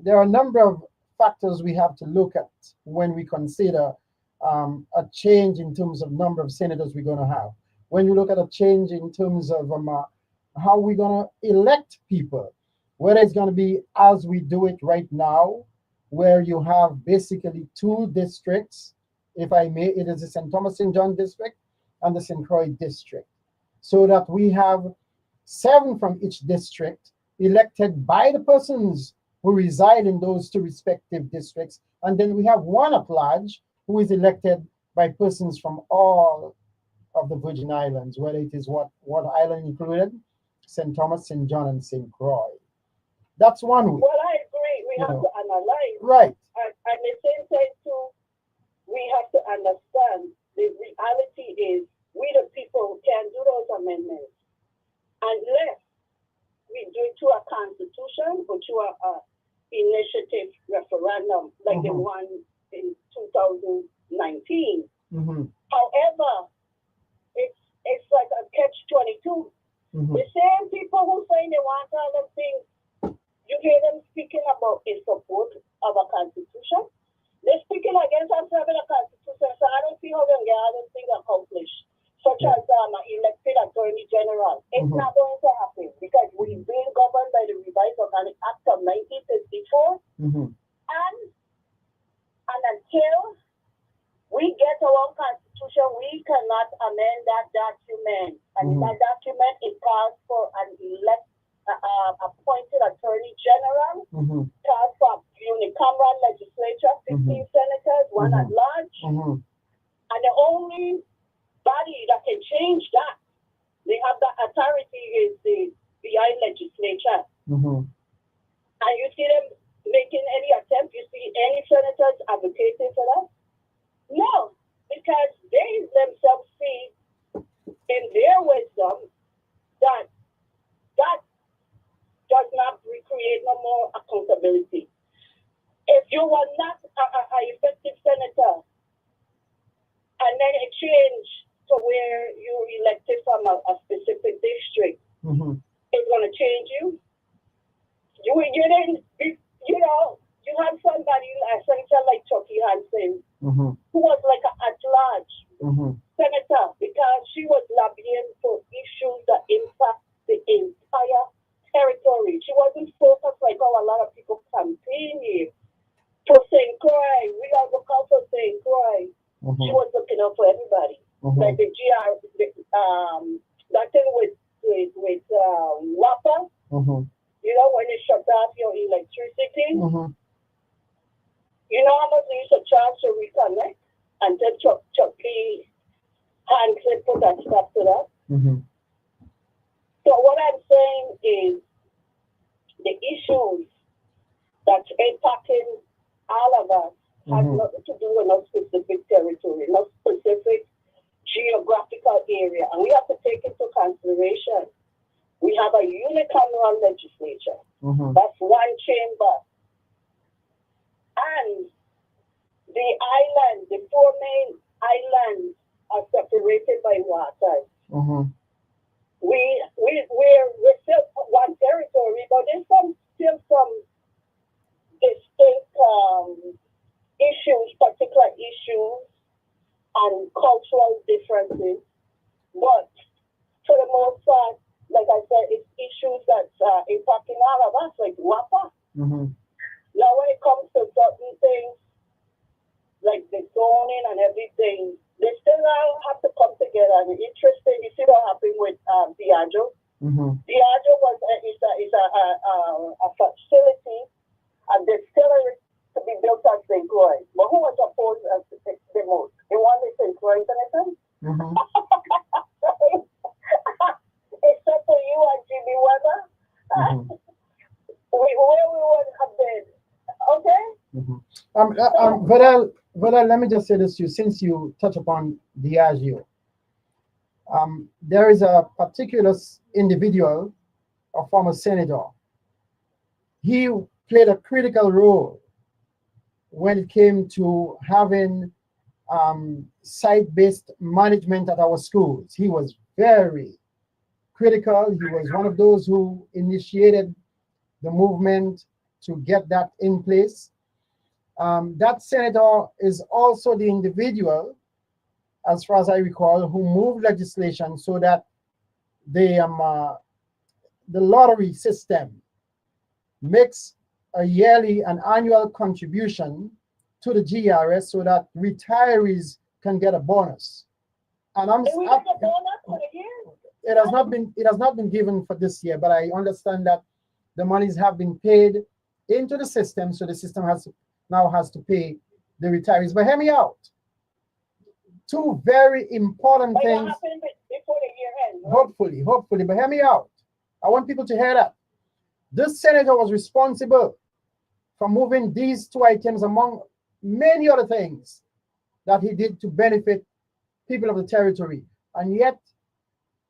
there are a number of factors we have to look at when we consider a change in terms of number of senators we're going to have. When you look at a change in terms of how we're going to elect people, whether it's going to be as we do it right now, where you have basically 2 districts, if I may, it is the St. Thomas St. John district and the St. Croix district, so that we have 7 from each district elected by the persons who reside in those 2 respective districts, and then we have 1 at large who is elected by persons from all of the Virgin Islands, whether it is what island included, St. Thomas, St. John, and St. Croix. That's one way. Well, I agree. We have to analyze. Right. And the same time too, we have to understand the reality is we the people can do those amendments unless we do it to a constitution or to a initiative referendum like the one in 2019. However, it's like a catch-22. The same people who say they want all them things, you hear them speaking about in support of a constitution. They're speaking against us having a constitution, so I don't see how them get all them things accomplished, such as an elected attorney general. It's not going to happen because we've been governed by the Revised Organic Act of 1954, and And until we get our constitution, we cannot amend that document. And in that document, it calls for an appointed attorney general, calls for unicameral legislature, 15 senators, one at large. And the only body that can change that, they have the authority, is the BI legislature. And you see them making any attempt? You see any senators advocating for that? No, because they themselves see in their wisdom that that does not create no more accountability. If you were not an effective senator, and then it changed to where you're elected from a specific district, it's going to change you. You didn't, you have somebody, a senator like Chucky Hansen, who was like at large senator, because she was lobbying for issues that impact the entire territory. She wasn't focused like how a lot of people campaign here for St. Croix. We are the call for St. Croix. She was looking out for everybody. Like the GR, that thing with WAPA, when you shut off your electricity, you know how much they used to charge to reconnect? And then Chucky Hansen put that stop to that. So what I'm saying is the issues that's impacting all of us has nothing to do with no specific territory, no specific geographical area. And we have to take into consideration, we have a unicameral legislature. That's one chamber. And the island, the four main islands are separated by waters. We're still one territory, but there's still some distinct issues, particular issues, and cultural differences. But for the most part, like I said, it's issues that's impacting all of us, like WAPA. Now, when it comes to certain things, like the zoning and everything, they still now have to come together. And interesting, you see what happened with Diageo. Diageo is a facility, a distillery to be built at St. Croix. But who was opposed the most? The one in St. Croix, anything? Except for you and Jimmy Weather. Where we would have been. Okay? But let me just say this to you, since you touch upon Diageo. There is a particular individual, a former senator. He played a critical role when it came to having site-based management at our schools. He was very critical. He was one of those who initiated the movement to get that in place. That senator is also the individual, as far as I recall, who moved legislation so that the lottery system makes an annual contribution to the GRS so that retirees can get a bonus. And it has not been given for this year, but I understand that the monies have been paid into the system, so the system now has to pay the retirees. But hear me out. Two very important things. What happened before the year ends? Right? Hopefully, but hear me out. I want people to hear that. This senator was responsible for moving these two items among many other things that he did to benefit people of the territory. And yet,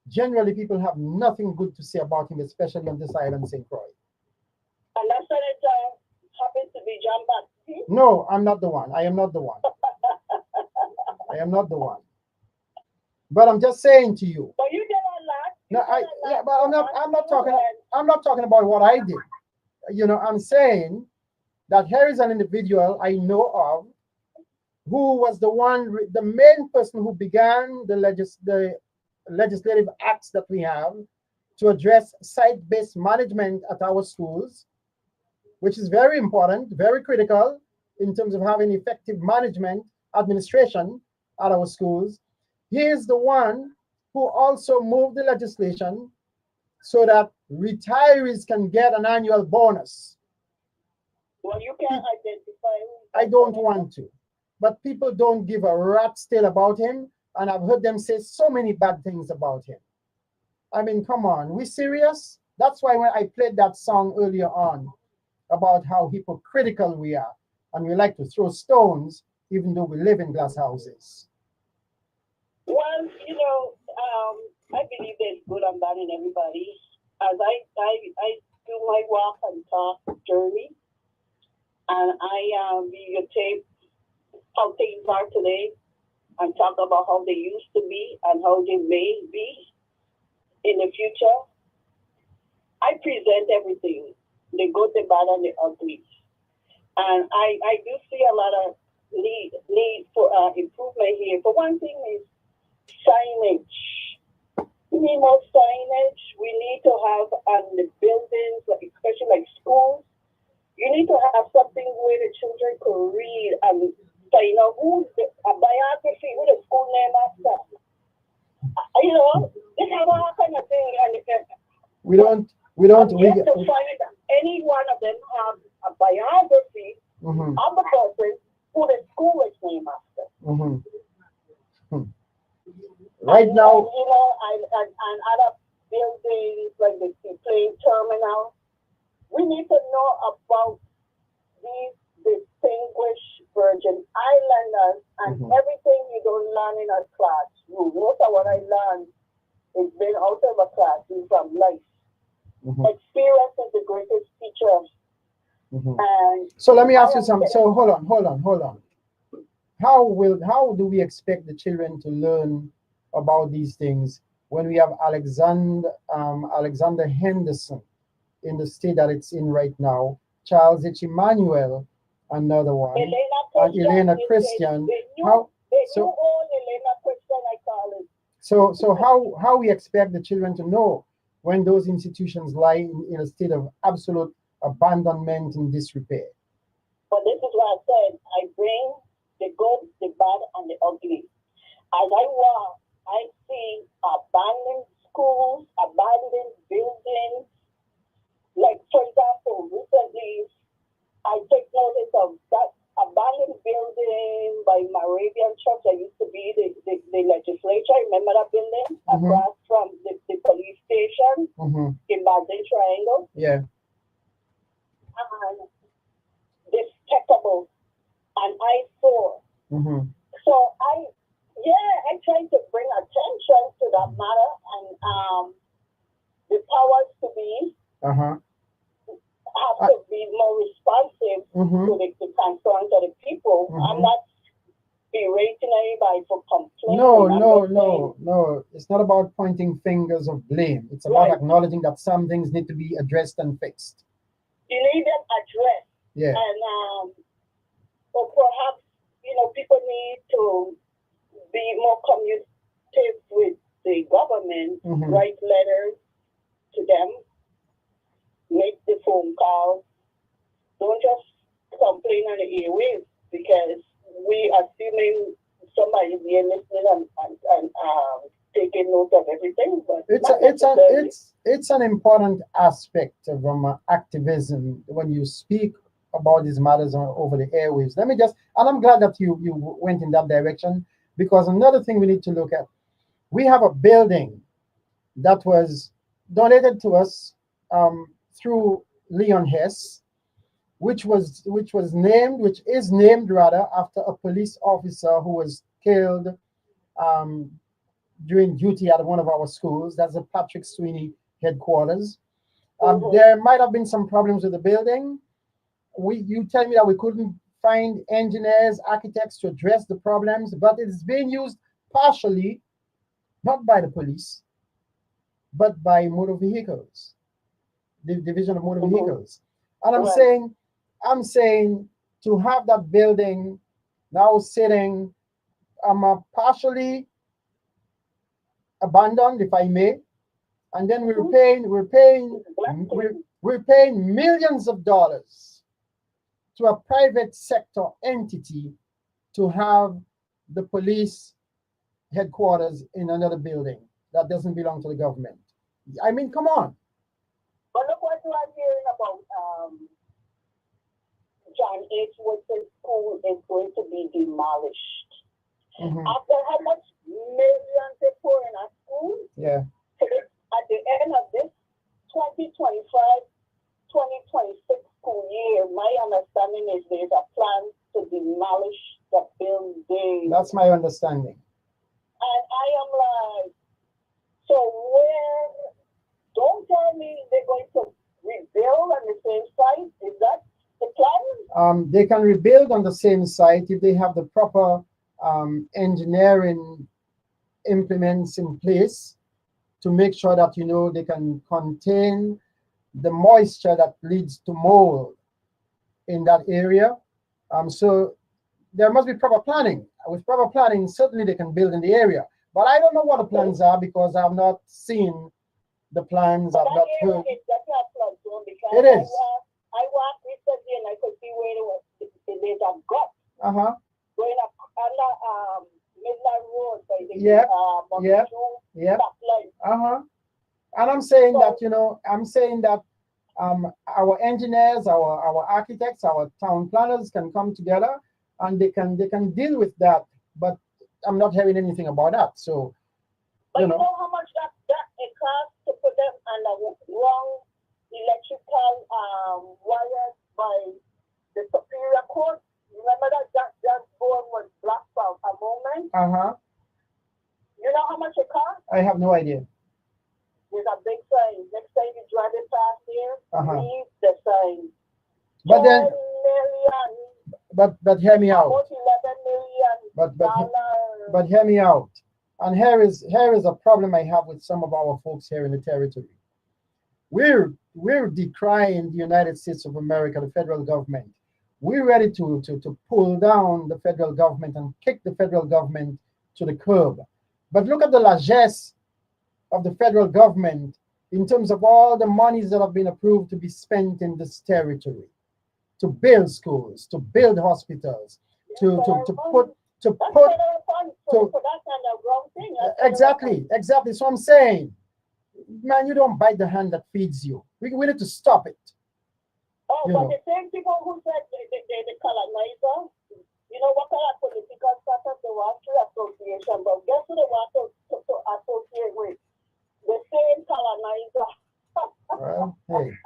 generally, people have nothing good to say about him, especially on this island, St. Croix. And that senator happens to be John Baptiste? No, I'm not the one. I am not the one. I am not the one. But I'm just saying to you. But you did a lot. I'm not talking about what I did. I'm saying that here is an individual I know of who was the main person who began the legislative acts that we have to address site-based management at our schools, which is very important, very critical. in terms of having effective management, administration at our schools. He is the one who also moved the legislation so that retirees can get an annual bonus. Well, you can identify. I don't want to, but people don't give a rat's tail about him, and I've heard them say so many bad things about him. I mean, come on, we serious? That's why when I played that song earlier on about how hypocritical we are, and we like to throw stones even though we live in glass houses. Well, I believe there's good and bad in everybody. As I do my walk and talk journey, and I videotape how things are today, and talk about how they used to be and how they may be in the future. I present everything, the good, the bad, and the ugly. And I do see a lot of need for improvement here. For one thing is signage. We need more signage. We need to have the buildings, especially like schools. You need to have something where the children could read and say, who's a biography, who the school name after. This is all kind of thing. And we have to find any one of them have a biography of the person who the school is named after. Right now, and other buildings like the plane terminal. We need to know about these distinguished Virgin Islanders and everything you don't learn in a classroom. Most of what I learned is been out of a classroom from life. Experience is the greatest teacher. And so let me ask you something. So hold on. How do we expect the children to learn about these things when we have Alexander Henderson in the state that it's in right now, Charles H. Emmanuel, another one, and Elena Christian. So how we expect the children to know when those institutions lie in a state of absolute abandonment and disrepair? But this is what I said. I bring the good, the bad, and the ugly. As I walk, I see abandoned schools, abandoned buildings. Like, for example, recently, I take notice of that abandoned building by Moravian Church that used to be the legislature. Remember that building across from the police station in Baden Triangle? Yeah. And despicable and eyesore. So I try to bring attention to that matter, and the powers to be have to be more responsive to the concerns of the people. I'm not berating anybody for complaining. No. It's not about pointing fingers of blame. It's about acknowledging that some things need to be addressed and fixed. You need them addressed. Yeah. And or perhaps people need to be more communicative with the government, write letters to them, make the phone calls. Don't just complain on the airwaves, because we are assuming somebody is here listening and taking note of everything. But it's an important aspect of activism when you speak about these matters over the airwaves. And I'm glad that you went in that direction, because another thing we need to look at, we have a building that was donated to us through Leon Hess, which is named after a police officer who was killed during duty at one of our schools. That's the Patrick Sweeney headquarters. There might have been some problems with the building. You tell me that we couldn't find engineers, architects to address the problems, but it's being used partially, not by the police, but by motor vehicles, the Division of Motor Vehicles. And I'm saying to have that building now sitting partially abandoned, if I may, and then we're paying millions of dollars to a private sector entity to have the police headquarters in another building that doesn't belong to the government. I mean, come on. But look what you are hearing about John H. Woodson School is going to be demolished. Mm-hmm. After how much millions they pour in a school? Yeah. At the end of this 2025-2026 school year, my understanding is there's a plan to demolish the building. That's my understanding. And I am like, so where, don't tell me they're going to rebuild on the same site. Is that the plan? They can rebuild on the same site if they have the proper engineering implements in place to make sure that, you know, they can contain the moisture that leads to mold in that area. So there must be proper planning. With proper planning, certainly they can build in the area. But I don't know what the plans are because I've not seen the plans. I've not heard. It is. I walked recently and I could see where there was, there's a gut Uh-huh. going up under Midland Road by the Yeah. Uh-huh. And I'm saying that, you know, our engineers, our architects, our town planners can come together and they can deal with that. But I'm not hearing anything about that. So, but you know how much that it costs to put them on the wrong electrical wires by the Superior Court? Remember that board was blocked for a moment? Uh-huh. You know how much it costs? I have no idea. There's a big sign. Next time you drive it past here, read the sign. But then, million. But hear me out. Almost 11 million. But hear me out. And here is a problem I have with some of our folks here in the territory. We're decrying the United States of America, the federal government. We're ready to pull down the federal government and kick the federal government to the curb. But look at the largesse of the federal government in terms of all the monies that have been approved to be spent in this territory, to build schools, to build hospitals, Exactly. So I'm saying, man, you don't bite the hand that feeds you. We need to stop it. Oh, but the same people who said the colonizer, you know what kind of political status they want to association, but guess who they want to associate with? The same colonizer. Well, hey.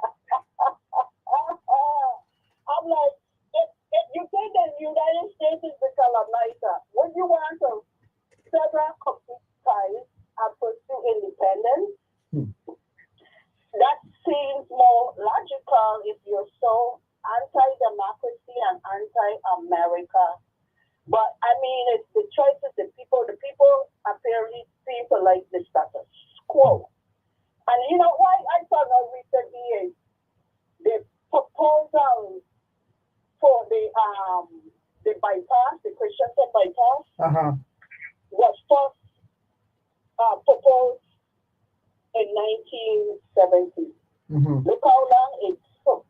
I'm like, if you think the United States is the colonizer, would you want to sever complete ties and pursue independence? That seems more logical if you're so anti-democracy and anti-America. But I mean, it's the choices, the people apparently seem to like the status quo. And you know why I found out recently is the proposal for the bypass, the Christian bypass, was first proposed in 1970. Look how long it took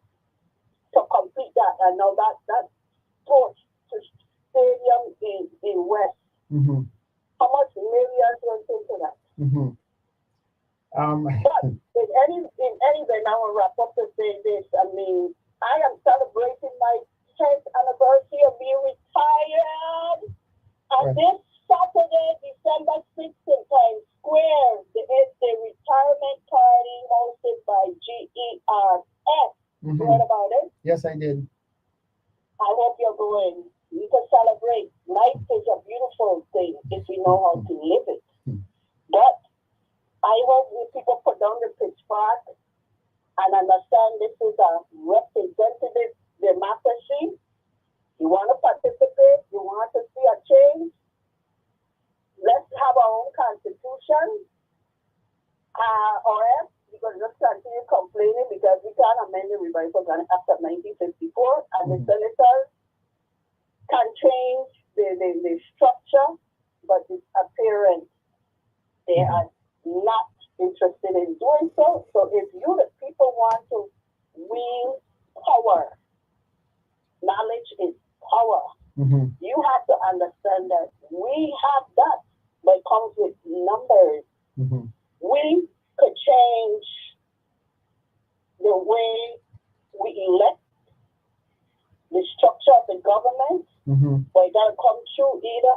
to complete that. And now that torch to stadium in West. How much millions went into that? But in any event, I will wrap up to say this. I mean, I am celebrating my 10th anniversary of being retired. And this Saturday, December 6th in Times Square, is the retirement party hosted by GERS. You heard about it? Yes, I did. I hope you're going. You can celebrate. Life is a beautiful thing if we know how to live it. But I hope you people put down the pitchfork and understand this is a representative democracy. You want to participate? You want to see a change? Let's have our own constitution, or else we're going to just continue complaining because we can't amend the Revised Organic Act of 1954, and the senators can change the structure, but its appearance, they are not interested in doing so. So if you, the people, want to wield power, knowledge is power. Mm-hmm. You have to understand that we have that, but it comes with numbers. Mm-hmm. We could change the way we elect, the structure of the government, Mm-hmm. but it gotta come through either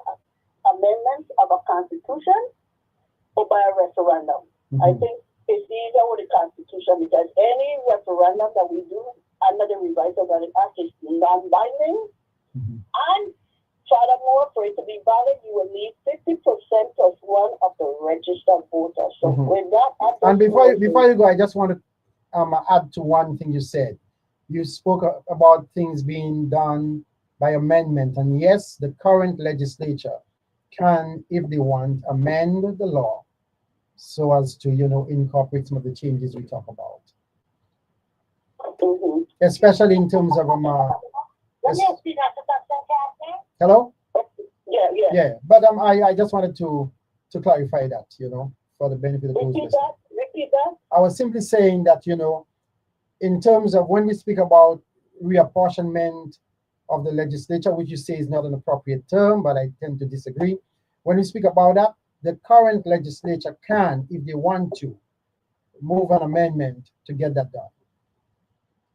amendments of a constitution or by a referendum. Mm-hmm. I think it's easier with the constitution because any referendum that we do under the revised organic act is non-binding. Mm-hmm. And furthermore, for it to be valid, you will need 50% plus one of the registered voters. So Mm-hmm. with that, And before you go, I just want to add to one thing you said. You spoke about things being done by amendment, and yes, the current legislature can, if they want, amend the law so as to incorporate some of the changes we talk about, mm-hmm. especially in terms of hello. Yeah. But I just wanted to clarify that for the benefit of those listening. Repeat that. I was simply saying that in terms of when we speak about reapportionment of the legislature, which you say is not an appropriate term, but I tend to disagree. When we speak about that, the current legislature can, if they want to, move an amendment to get that done.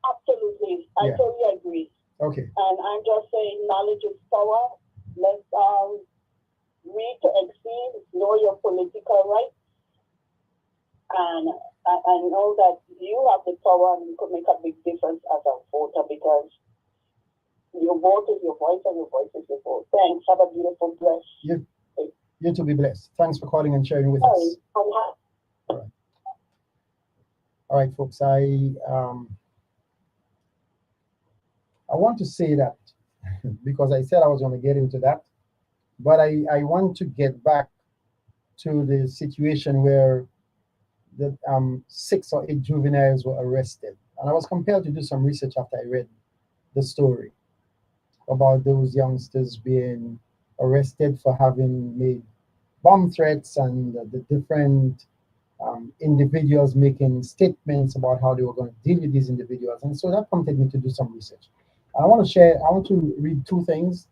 Absolutely. I totally agree. Okay. And I'm just saying knowledge is power. Let's read to exceed, know your political rights. And I know that you have the power and you could make a big difference as a voter because your vote is your voice and your voice is your vote. Thanks. Have a beautiful, blessed. You to be blessed. Thanks for calling and sharing with us. All right, folks. I want to say that because I said I was going to get into that, but I want to get back to the situation where the 6 or 8 juveniles were arrested, and I was compelled to do some research after I read the story about those youngsters being arrested for having made bomb threats and the different individuals making statements about how they were going to deal with these individuals. And so that prompted me to do some research. I want to read 2 things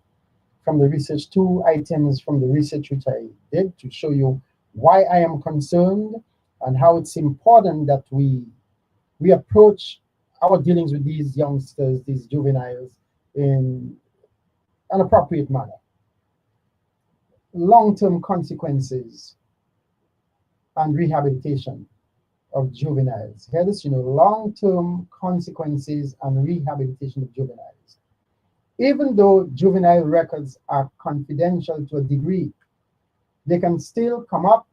from the research, 2 items from the research which I did to show you why I am concerned and how it's important that we approach our dealings with these youngsters, these juveniles, in an appropriate manner. Long-term consequences and rehabilitation of juveniles. Hear this, long-term consequences and rehabilitation of juveniles. Even though juvenile records are confidential to a degree, they can still come up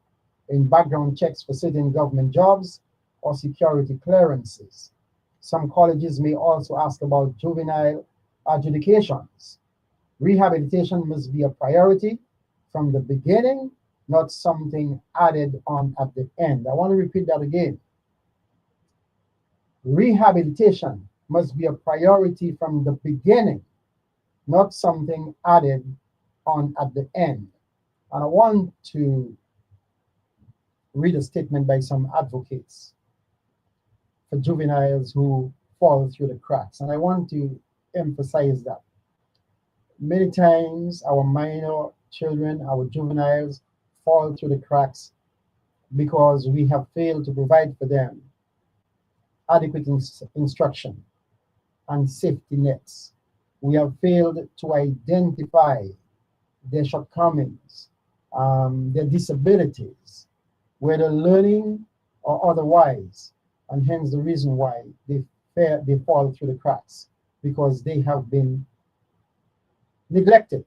in background checks for certain government jobs or security clearances. Some colleges may also ask about juvenile adjudications. Rehabilitation must be a priority from the beginning, not something added on at the end. I want to repeat that again. Rehabilitation must be a priority from the beginning, not something added on at the end. And I want to read a statement by some advocates for juveniles who fall through the cracks. And I want to emphasize that. Many times our minor children, our juveniles, fall through the cracks because we have failed to provide for them adequate instruction and safety nets. We have failed to identify their shortcomings, their disabilities, whether learning or otherwise, and hence the reason why they fall through the cracks, because they have been neglected.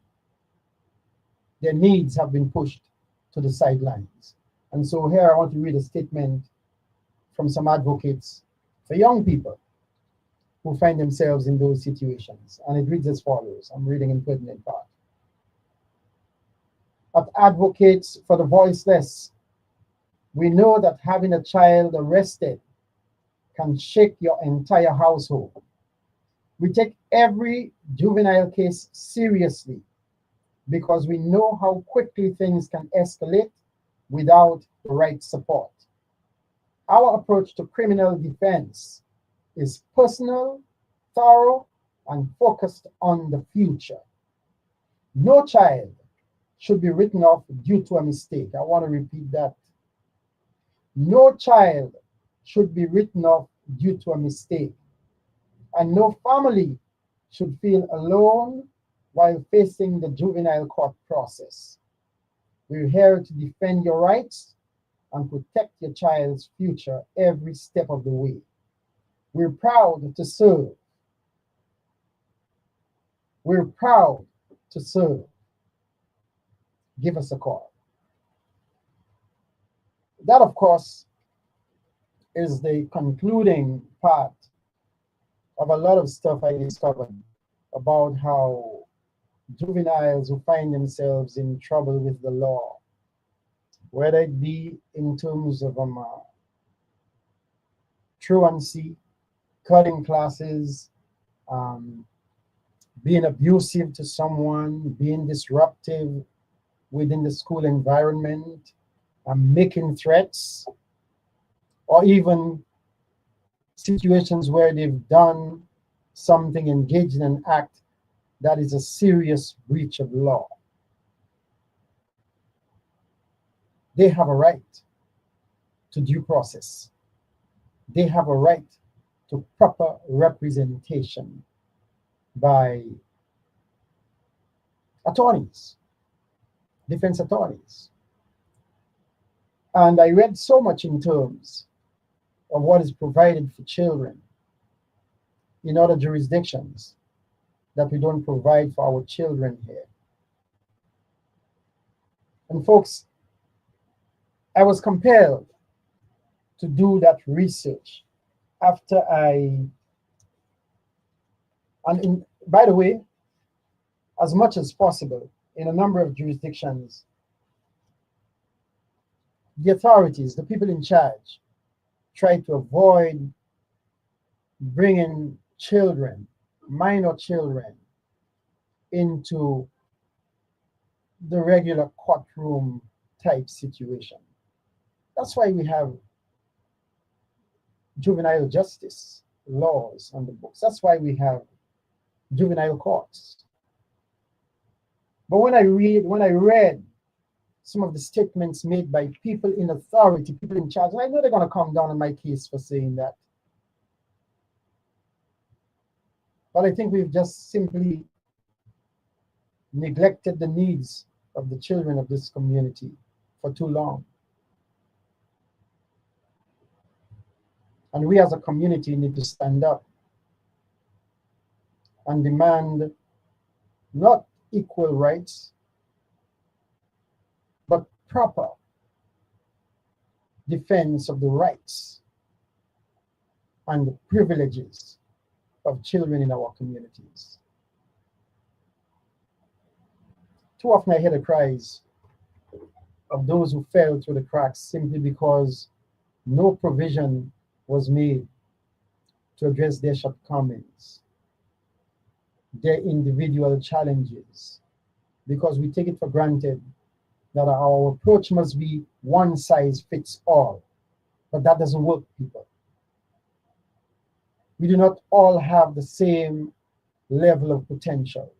Their needs have been pushed to the sidelines. And so here I want to read a statement from some advocates for young people who find themselves in those situations. And it reads as follows. I'm reading in pertinent part. As advocates for the voiceless, we know that having a child arrested can shake your entire household. We take every juvenile case seriously because we know how quickly things can escalate without the right support. Our approach to criminal defense is personal, thorough, and focused on the future. No child should be written off due to a mistake. I want to repeat that. No child should be written off due to a mistake, and no family should feel alone while facing the juvenile court process. We're here to defend your rights and protect your child's future every step of the way. We're proud to serve. We're proud to serve. Give us a call. That, of course, is the concluding part of a lot of stuff I discovered about how juveniles who find themselves in trouble with the law, whether it be in terms of truancy, cutting classes, being abusive to someone, being disruptive within the school environment, making threats, or even situations where they've done something, engaged in an act that is a serious breach of law. They have a right to due process. They have a right to proper representation by attorneys, defense attorneys. And I read so much in terms of what is provided for children in other jurisdictions that we don't provide for our children here. And folks, I was compelled to do that research after by the way, as much as possible, in a number of jurisdictions, the authorities, the people in charge, try to avoid bringing children, minor children, into the regular courtroom type situation. That's why we have juvenile justice laws on the books. That's why we have juvenile courts. But when I read some of the statements made by people in authority, people in charge, I know they're going to come down on my case for saying that. But I think we've just simply neglected the needs of the children of this community for too long. And we as a community need to stand up and demand not equal rights, but proper defense of the rights and the privileges of children in our communities. Too often I hear the cries of those who fell through the cracks simply because no provision was made to address their shortcomings, their individual challenges, because we take it for granted that our approach must be one size fits all. But that doesn't work, people. We do not all have the same level of potential.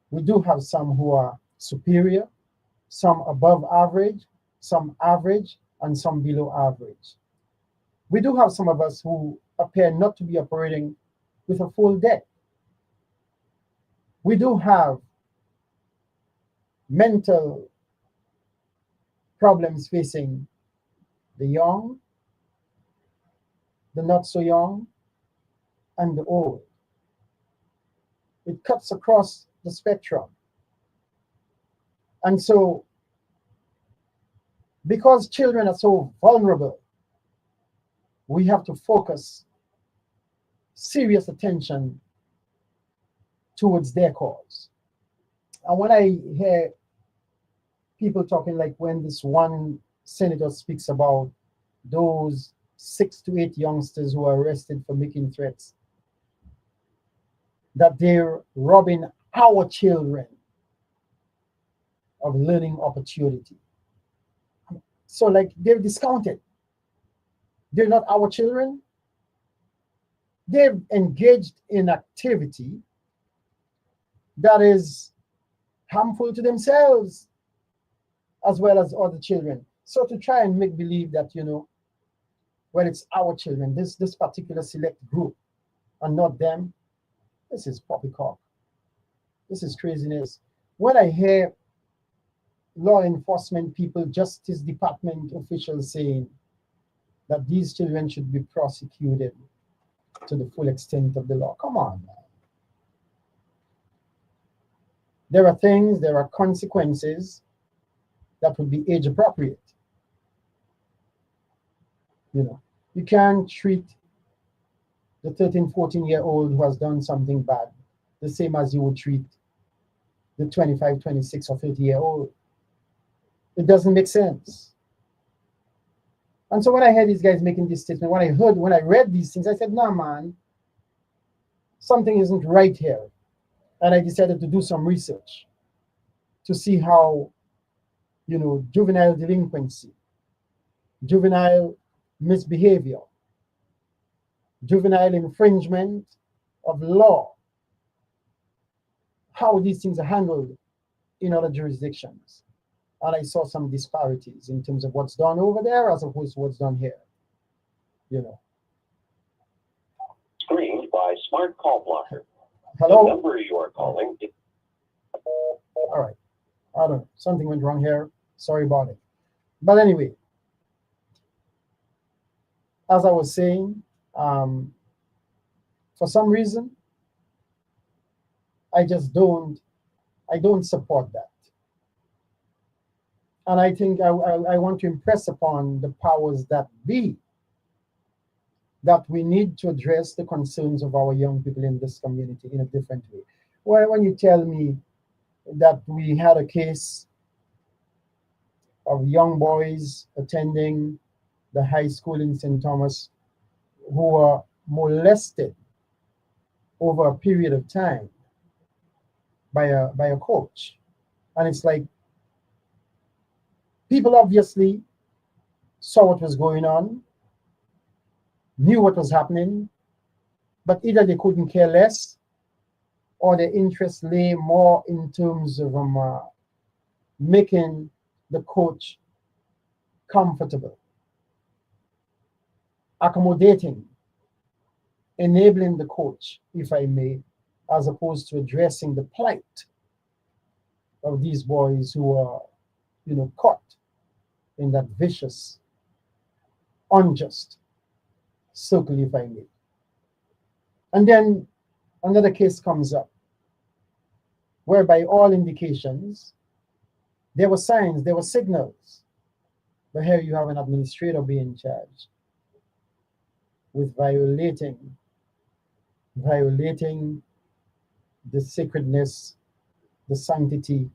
We do have some who are superior, some above average, some average, and some below average. We do have some of us who appear not to be operating with a full deck. We do have mental problems facing the young, the not so young, and the old. It cuts across the spectrum. And so, because children are so vulnerable, we have to focus serious attention towards their cause. And when I hear people talking, like when this one senator speaks about those 6 to 8 youngsters who are arrested for making threats, that they're robbing our children of learning opportunity. So like they're discounted. They're not our children. they've engaged in activity that is harmful to themselves as well as other children. So to try and make believe that, well, it's our children, this particular select group, and not them, this is poppycock. This is craziness. When I hear law enforcement people, Justice Department officials saying that these children should be prosecuted to the full extent of the law, come on, man. There are things, there are consequences that would be age appropriate. You can't treat the 13, 14-year-old who has done something bad the same as you would treat the 25, 26, or 30-year-old. It doesn't make sense. And so when I heard these guys making this statement, when I read these things, I said, nah, man, something isn't right here. And I decided to do some research to see how, juvenile delinquency, juvenile misbehavior, juvenile infringement of law, how these things are handled in other jurisdictions. And I saw some disparities in terms of what's done over there as opposed to what's done here. Screened by Smart Call Blocker. Hello? The number you are calling. All right. I don't know. Something went wrong here. Sorry about it. But anyway, as I was saying, for some reason, I don't support that. And I think I want to impress upon the powers that be that we need to address the concerns of our young people in this community in a different way. Well, when you tell me that we had a case of young boys attending the high school in St. Thomas who were molested over a period of time by a coach, and it's like people obviously saw what was going on, knew what was happening, but either they couldn't care less or their interest lay more in terms of making the coach comfortable, accommodating, enabling the coach, if I may, as opposed to addressing the plight of these boys who are, caught in that vicious, unjust circle, if I may. And then another case comes up, where by all indications, there were signs, there were signals, but here you have an administrator being charged with violating the sacredness, the sanctity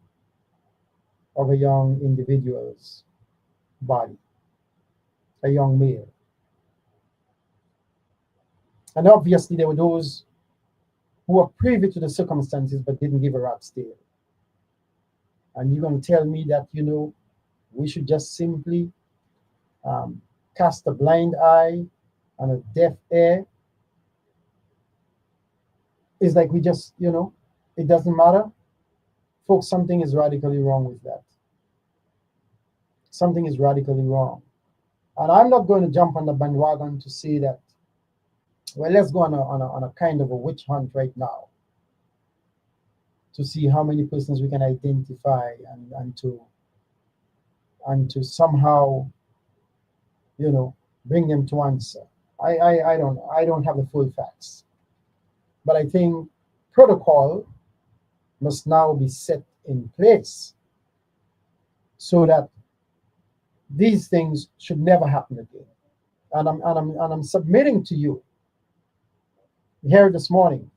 of a young individual's body, a young male. And obviously there were those who were privy to the circumstances but didn't give a rat's tail. And you're going to tell me that, we should just simply cast a blind eye and a deaf ear? It's like we just, it doesn't matter. Folks, something is radically wrong with that. Something is radically wrong. And I'm not going to jump on the bandwagon to say that, well, let's go on a kind of a witch hunt right now to see how many persons we can identify and to somehow, bring them to answer. I don't have the full facts. But I think protocol must now be set in place so that these things should never happen again. And I'm submitting to you here this morning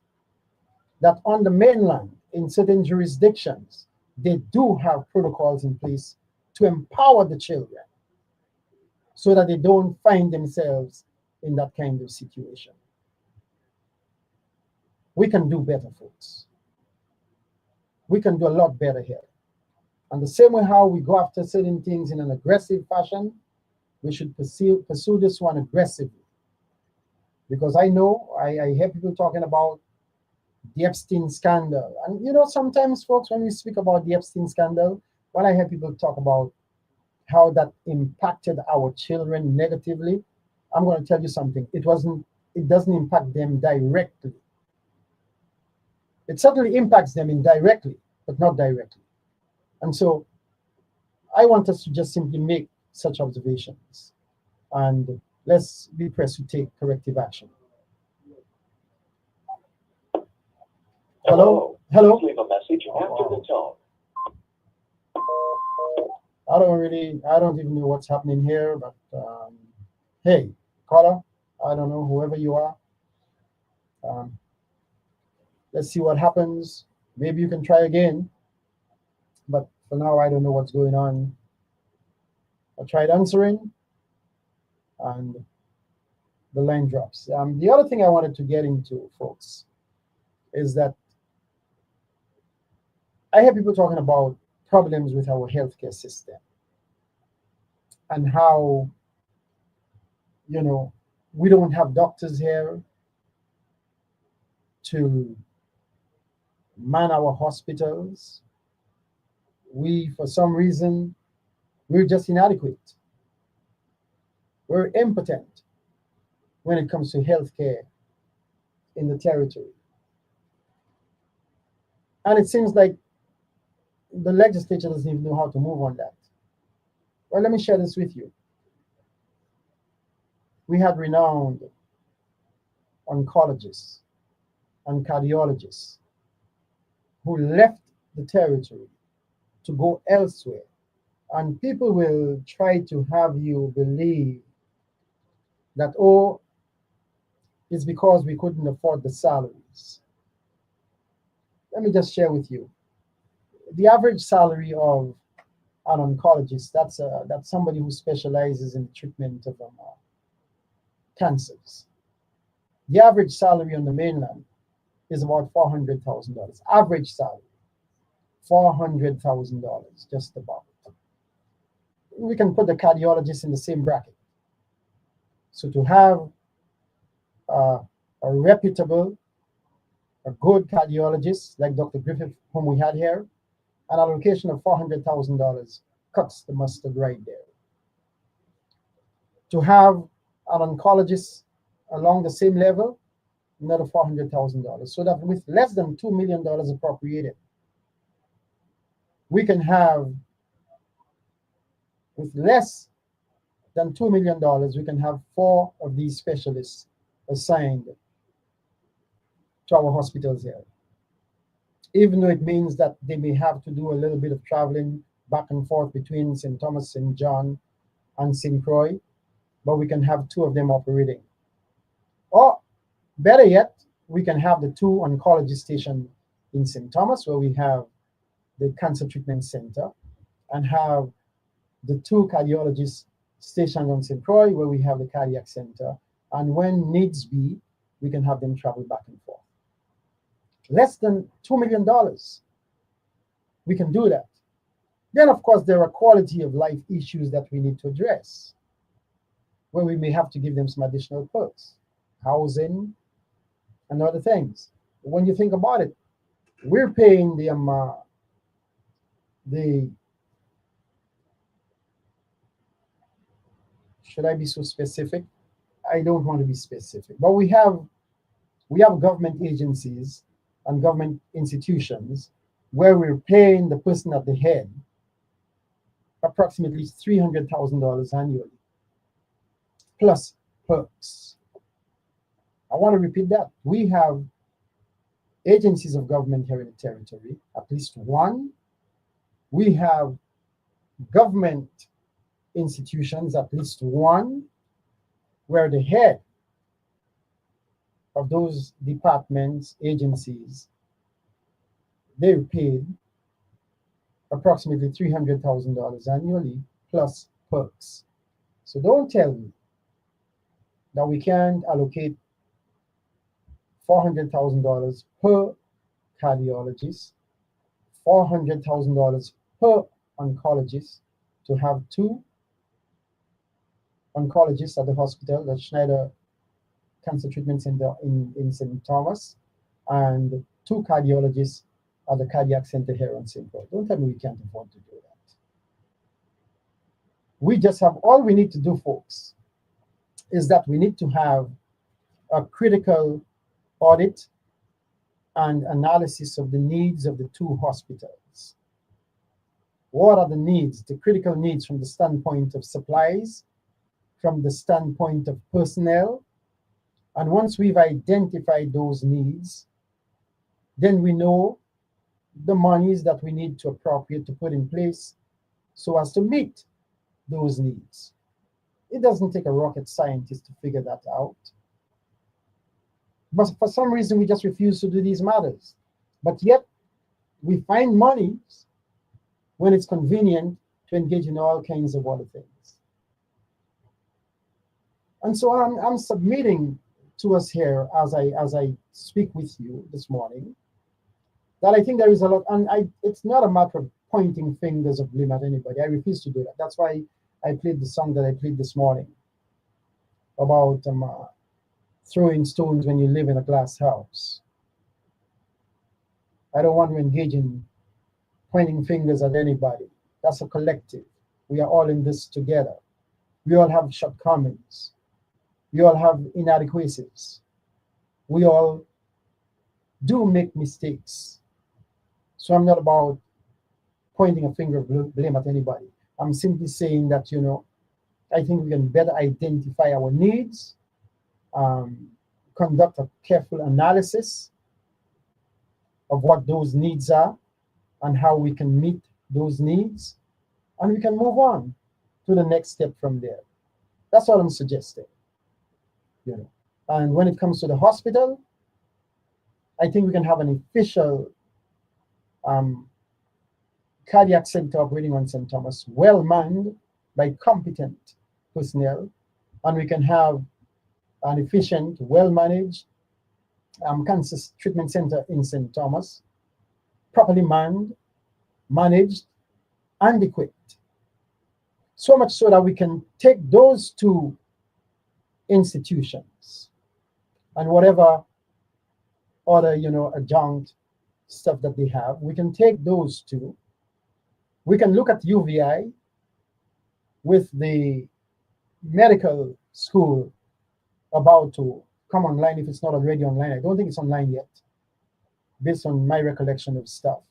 that on the mainland, in certain jurisdictions, they do have protocols in place to empower the children so that they don't find themselves in that kind of situation. We can do better, folks. We can do a lot better here. And the same way how we go after certain things in an aggressive fashion, we should pursue this one aggressively. because I know I hear people talking about the Epstein scandal. And you know, sometimes, folks, when we speak about the Epstein scandal, when I hear people talk about how that impacted our children negatively, I'm going to tell you something. It doesn't impact them directly. It certainly impacts them indirectly, but not directly. And so I want us to just simply make such observations, and let's be pressed to take corrective action. Hello? Hello? Leave a message after the tone. I don't even know what's happening here, but hey, caller, I don't know, whoever you are, um, let's see what happens. Maybe you can try again, but for now, I don't know what's going on. I tried answering, and the line drops. The other thing I wanted to get into, folks, is that I hear people talking about problems with our healthcare system and how, you know, we don't have doctors here to man our hospitals. We, for some reason, we're just inadequate. We're impotent when it comes to healthcare in the territory. And it seems like the legislature doesn't even know how to move on that. Well, let me share this with you. We had renowned oncologists and cardiologists who left the territory to go elsewhere. And people will try to have you believe that, oh, it's because we couldn't afford the salaries. Let me just share with you. The average salary of an oncologist, that's somebody who specializes in the treatment of cancers. The average salary on the mainland is about $400,000. Average salary, $400,000, just about. We can put the cardiologist in the same bracket. So to have a reputable, a good cardiologist like Dr. Griffith, whom we had here, an allocation of $400,000 cuts the mustard right there. To have an oncologist along the same level, another $400,000. So that with less than $2 million appropriated, we can have, with less than $2 million, we can have 4 of these specialists assigned to our hospitals here. Even though it means that they may have to do a little bit of traveling back and forth between St. Thomas, St. John, and St. Croix, but we can have 2 of them operating. Or better yet, we can have the 2 oncology stations in St. Thomas, where we have the Cancer Treatment Center, and have the 2 cardiologists stationed on St. Croix, where we have the Cardiac Center. And when needs be, we can have them travel back and forth. Less than $2 million. We can do that. Then, of course, there are quality of life issues that we need to address, where we may have to give them some additional perks, housing, and other things. When you think about it, we're paying should I be so specific? I don't want to be specific, but we have government agencies and government institutions where we're paying the person at the head approximately $300,000 annually, plus perks. I want to repeat that. We have agencies of government here in the territory, at least one. We have government institutions, at least one, where the head of those departments, agencies, they're paid approximately $300,000 annually plus perks. So don't tell me that we can't allocate $400,000 per cardiologist, $400,000 per oncologist, to have 2 oncologists at the hospital, the Schneider Cancer Treatment Center in St. Thomas, and 2 cardiologists at the Cardiac Center here in St. Paul. Don't tell me we can't afford to do that. We just have, all we need to do, folks, is that we need to have a critical audit and analysis of the needs of the 2 hospitals. What are the needs, the critical needs from the standpoint of supplies, from the standpoint of personnel? And once we've identified those needs, then we know the monies that we need to appropriate to put in place so as to meet those needs. It doesn't take a rocket scientist to figure that out. But for some reason, we just refuse to do these matters. But yet, we find monies when it's convenient to engage in all kinds of other things. And so I'm submitting to us here as I speak with you this morning that I think there is a lot, and it's not a matter of pointing fingers of blame at anybody. I refuse to do that. That's why I played the song that I played this morning about throwing stones when you live in a glass house. I don't want to engage in pointing fingers at anybody. That's a collective. We are all in this together. We all have shortcomings. We all have inadequacies. We all do make mistakes. So I'm not about pointing a finger of blame at anybody. I'm simply saying that, I think we can better identify our needs, conduct a careful analysis of what those needs are and how we can meet those needs, and we can move on to the next step from there. That's what I'm suggesting. And when it comes to the hospital, I think we can have an official cardiac center operating on St. Thomas, well manned by competent personnel, and we can have an efficient, well managed cancer treatment center in St. Thomas, properly manned, managed, and equipped. So much so that we can take those 2 institutions and whatever other, adjunct stuff that they have, we can take those 2. We can look at UVI with the medical school about to come online, if it's not already online. I don't think it's online yet, based on my recollection of stuff.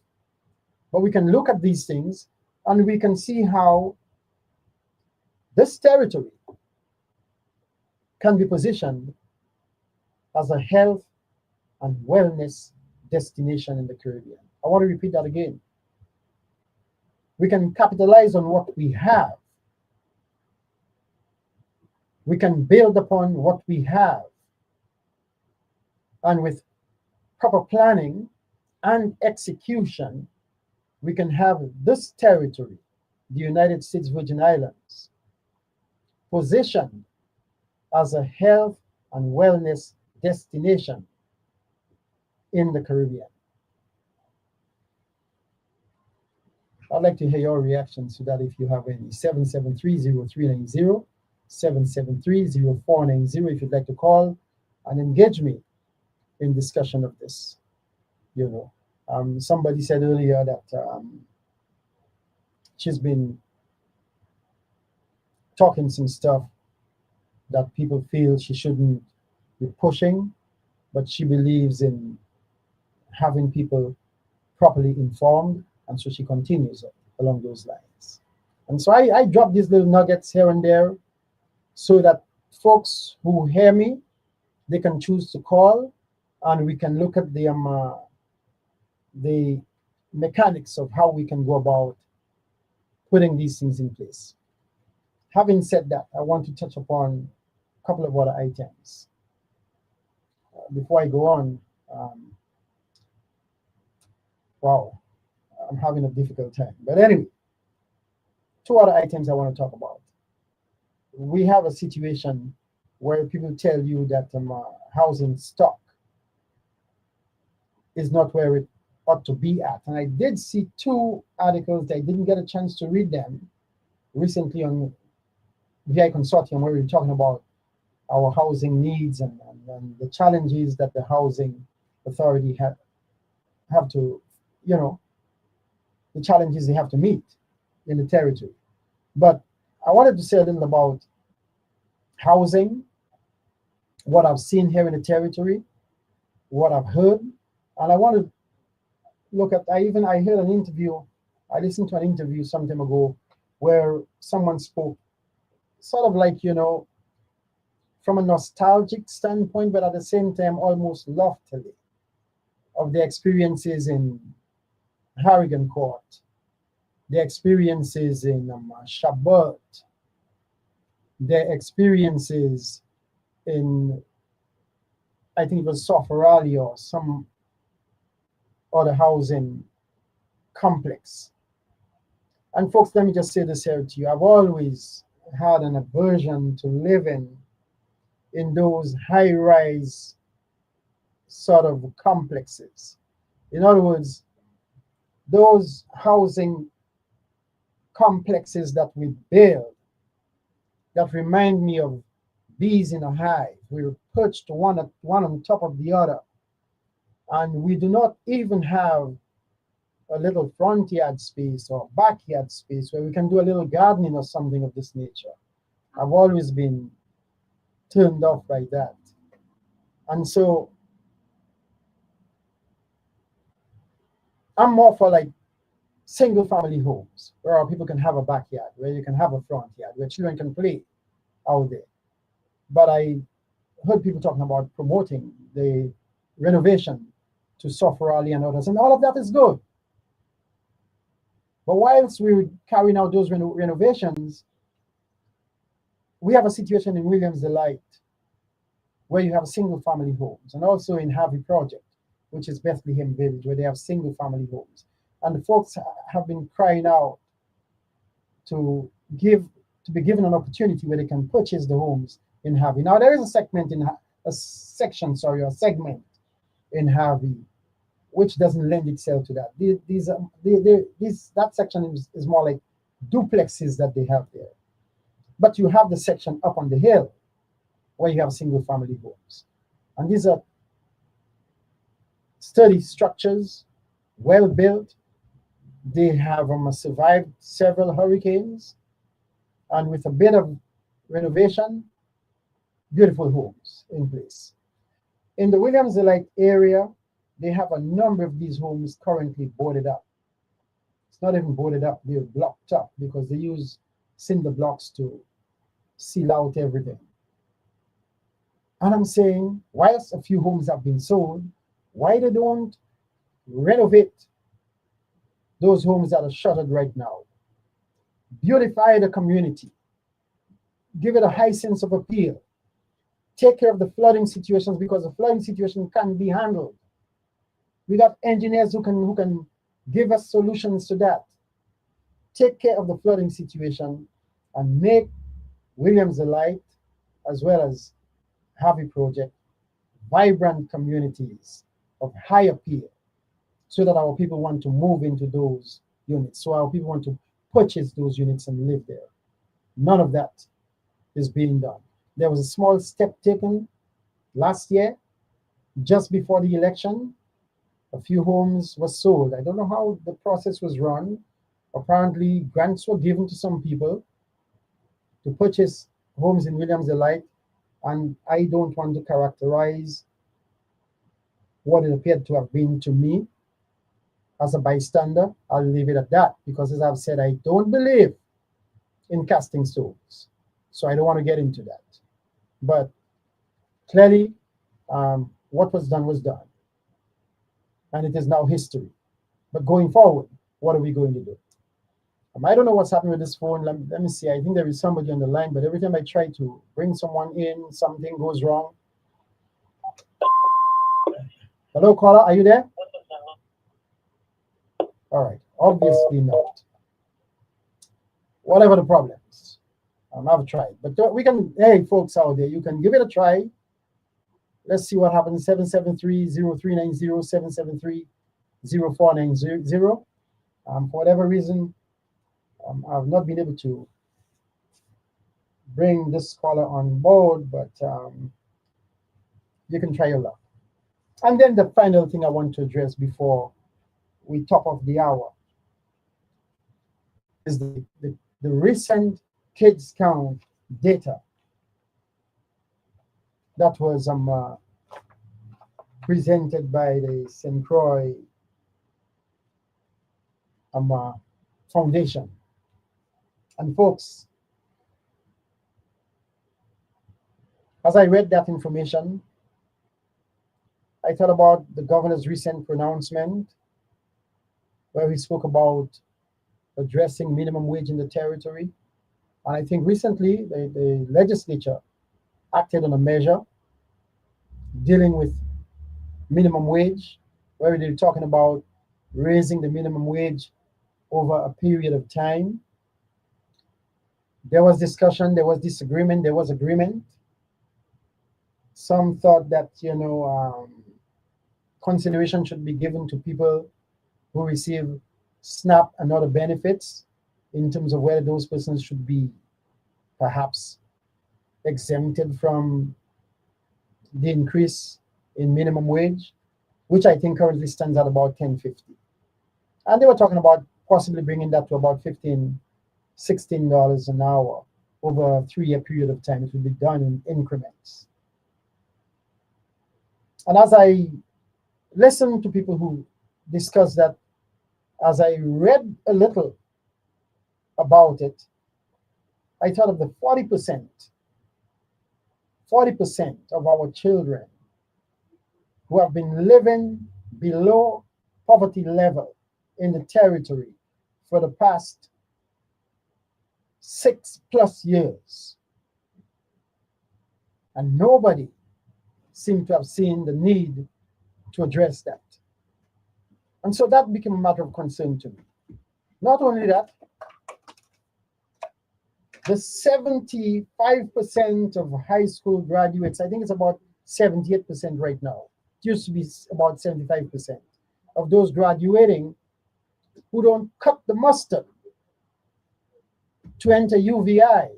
But we can look at these things and we can see how this territory can be positioned as a health and wellness destination in the Caribbean. I want to repeat that again. We can capitalize on what we have. We can build upon what we have. And with proper planning and execution, we can have this territory, the United States Virgin Islands, positioned as a health and wellness destination in the Caribbean. I'd like to hear your reactions to that if you have any. 773-0390, 773-0490 if you'd like to call and engage me in discussion of this. Somebody said earlier that she's been talking some stuff that people feel she shouldn't be pushing, but she believes in having people properly informed, and so she continues along those lines. And so I drop these little nuggets here and there so that folks who hear me, they can choose to call, and we can look at the mechanics of how we can go about putting these things in place. Having said that, I want to touch upon a couple of other items. Before I go on, wow, I'm having a difficult time. But anyway, 2 other items I want to talk about. We have a situation where people tell you that housing stock is not where it ought to be at. And I did see 2 articles. I didn't get a chance to read them recently on VI Consortium, where we were talking about our housing needs and the challenges that the housing authority have to, the challenges they have to meet in the territory. But I wanted to say a little about housing, what I've seen here in the territory, what I've heard, and I want to look at. I heard an interview. I listened to an interview some time ago where someone spoke, sort of like from a nostalgic standpoint, but at the same time almost loftily, of the experiences in Harrigan Court, the experiences in Chabot, the experiences in, I think it was Sofarali or some other housing complex. And folks, let me just say this here to you. I've always had an aversion to living in those high-rise sort of complexes. In other words, those housing complexes that we build that remind me of bees in a hive. We're perched one on top of the other, and we do not even have a little front yard space or backyard space where we can do a little gardening or something of this nature. I've always been turned off by that. And so I'm more for like single family homes where people can have a backyard, where you can have a front yard, where children can play out there. But I heard people talking about promoting the renovation to Sofarali and others, and all of that is good. But whilst we're carrying out those renovations, we have a situation in Williams Delight where you have single family homes, and also in Harvey Project, which is Bethlehem Village, where they have single family homes. And the folks have been crying out to be given an opportunity where they can purchase the homes in Harvey. Now there is a segment in Harvey which doesn't lend itself to that. That section is more like duplexes that they have there. But you have the section up on the hill where you have single family homes. And these are sturdy structures, well built. They have survived several hurricanes, and with a bit of renovation, beautiful homes in place. In the Williams Delight area, they have a number of these homes currently boarded up. It's not even boarded up, they're blocked up because they use cinder blocks to seal out everything. And I'm saying, whilst a few homes have been sold, why they don't renovate those homes that are shuttered right now? Beautify the community. Give it a high sense of appeal. Take care of the flooding situations, because the flooding situation can be handled. We got engineers who can give us solutions to that. Take care of the flooding situation and make Williams Delight, as well as Harvey Project, vibrant communities of high appeal, so that our people want to move into those units, so our people want to purchase those units and live there. None of that is being done. There was a small step taken last year, just before the election. A few homes were sold. I don't know how the process was run. Apparently, grants were given to some people to purchase homes in Williams Delight, and I don't want to characterize what it appeared to have been to me as a bystander. I'll leave it at that, because as I've said, I don't believe in casting stones, so I don't want to get into that. But clearly, what was done, and it is now history. But going forward, what are we going to do? I don't know what's happening with this phone. Let me see. I think there is somebody on the line, but every time I try to bring someone in, something goes wrong. Hello, caller, are you there? All right, obviously not. Whatever the problems, I've tried. But we can, hey, folks out there, you can give it a try. Let's see what happens. 773-0390, 773-0490. For whatever reason, I've not been able to bring this scholar on board, but you can try your luck. And then the final thing I want to address before we top off the hour is the recent kids count data that was presented by the St. Croix Foundation. And folks, as I read that information, I thought about the governor's recent pronouncement where he spoke about addressing minimum wage in the territory. And I think recently the legislature acted on a measure dealing with minimum wage, where they're talking about raising the minimum wage over a period of time. There was discussion, there was disagreement, there was agreement. Some thought that, consideration should be given to people who receive SNAP and other benefits in terms of whether those persons should be perhaps exempted from the increase in minimum wage, which I think currently stands at about $10.50. And they were talking about possibly bringing that to about $15, $16 an hour over a 3-year period of time. It will be done in increments. And as I listened to people who discuss that, as I read a little about it, I thought of the 40% of our children who have been living below poverty level in the territory for the past 6+ years. And nobody seemed to have seen the need to address that. And so that became a matter of concern to me. Not only that, the 75% of high school graduates, I think it's about 78% right now. It used to be about 75% of those graduating who don't cut the mustard to enter UVI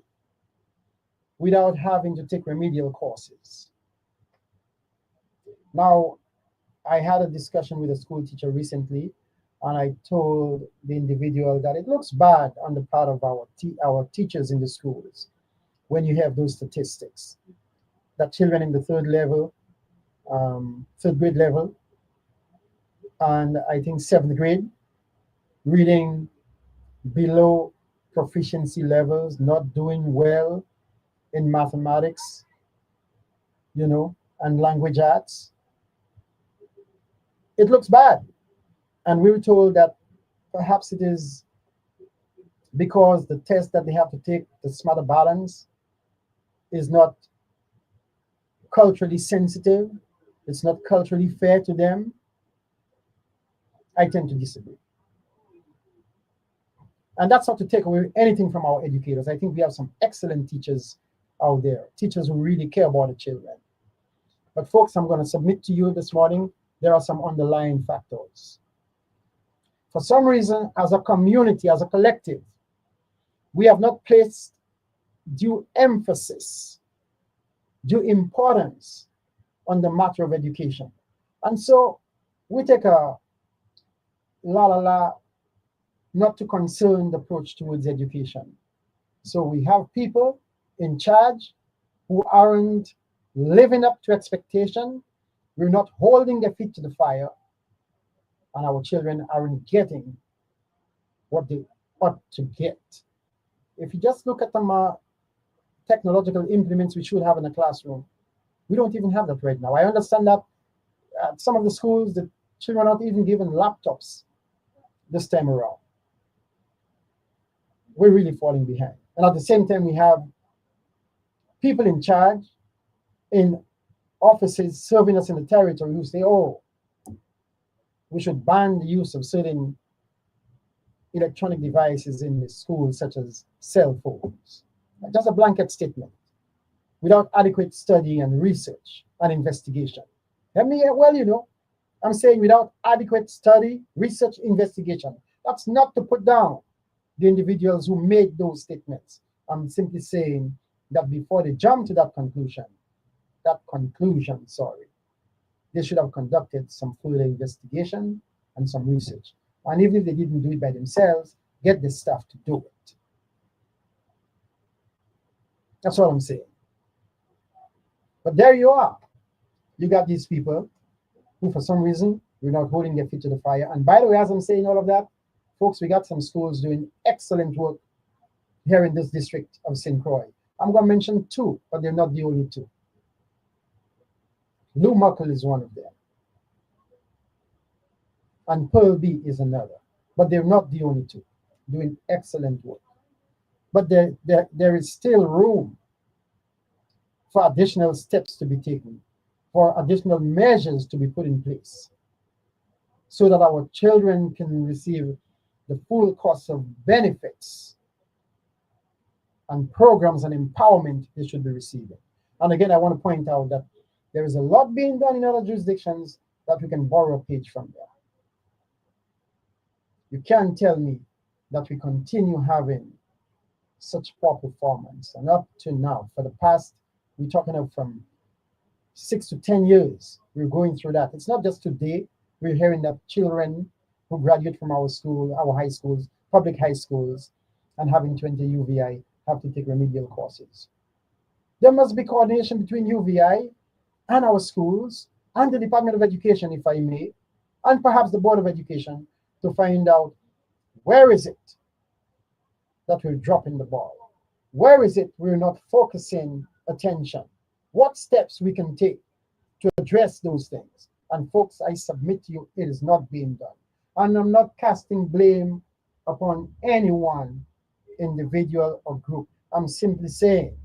without having to take remedial courses. Now, I had a discussion with a school teacher recently, and I told the individual that it looks bad on the part of our teachers in the schools when you have those statistics that children in the third grade level, and I think 7th grade, reading below proficiency levels, not doing well in mathematics, and language arts. It looks bad. And we were told that perhaps it is because the test that they have to take, the Smarter Balance, is not culturally sensitive. It's not culturally fair to them. I tend to disagree. And that's not to take away anything from our educators. I think we have some excellent teachers out there, teachers who really care about the children. But folks, I'm going to submit to you this morning, there are some underlying factors. For some reason, as a community, as a collective, we have not placed due emphasis, due importance on the matter of education. And so we take a not too concerned approach towards education. So we have people in charge who aren't living up to expectation. We're not holding their feet to the fire, and our children aren't getting what they ought to get. If you just look at some technological implements we should have in a classroom, we don't even have that right now. I understand that at some of the schools, the children are not even given laptops this time around. We're really falling behind. And at the same time, we have people in charge in offices serving us in the territory who say, oh, we should ban the use of certain electronic devices in the schools, such as cell phones. Just a blanket statement without adequate study and research and investigation. I'm saying without adequate study, research, investigation. That's not to put down the individuals who made those statements. I'm simply saying that before they jump to that conclusion, sorry, they should have conducted some further investigation and some research. And even if they didn't do it by themselves, get the staff to do it. That's all I'm saying. But there you are. You got these people who, for some reason, we're not holding their feet to the fire. And by the way, as I'm saying all of that, folks, we got some schools doing excellent work here in this district of St. Croix. I'm going to mention two, but they're not the only two. Lou Muckle is one of them. And Pearl B is another. But they're not the only two doing excellent work. But there is still room for additional steps to be taken, for additional measures to be put in place, so that our children can receive the full cost of benefits and programs and empowerment they should be receiving. And again, I want to point out that there is a lot being done in other jurisdictions that we can borrow a page from there. You can't tell me that we continue having such poor performance. And up to now, for the past, we're talking of from 6 to 10 years, we're going through that. It's not just today. We're hearing that children who graduate from our school, our high schools, public high schools, and having to enter UVI have to take remedial courses. There must be coordination between UVI and our schools and the Department of Education, if I may, and perhaps the Board of Education, to find out where is it that we're dropping the ball? Where is it we're not focusing attention? What steps we can take to address those things? And folks, I submit to you, it is not being done. And I'm not casting blame upon anyone, individual or group. I'm simply saying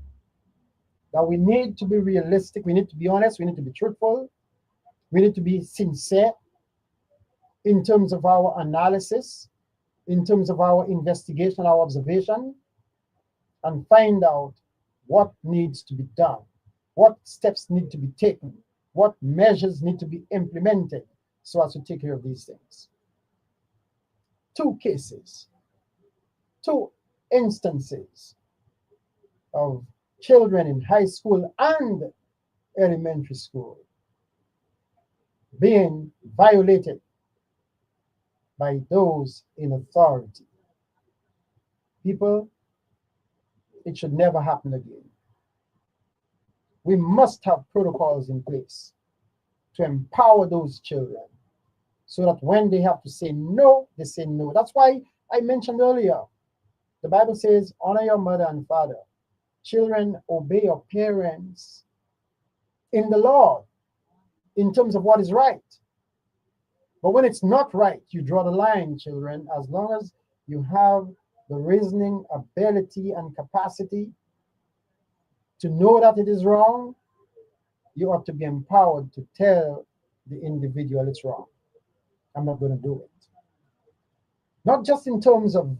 that we need to be realistic, we need to be honest, we need to be truthful, we need to be sincere in terms of our analysis, in terms of our investigation, our observation, and find out what needs to be done, what steps need to be taken, what measures need to be implemented so as to take care of these things. Two cases, two instances of children in high school and elementary school being violated by those in authority. People, it should never happen again. We must have protocols in place to empower those children so that when they have to say no, they say no. That's why I mentioned earlier, the Bible says, honor your mother and father. Children, obey your parents in the Lord in terms of what is right. But when it's not right, you draw the line, children, as long as you have the reasoning, ability, and capacity to know that it is wrong, you ought to be empowered to tell the individual it's wrong. I'm not going to do it. Not just in terms of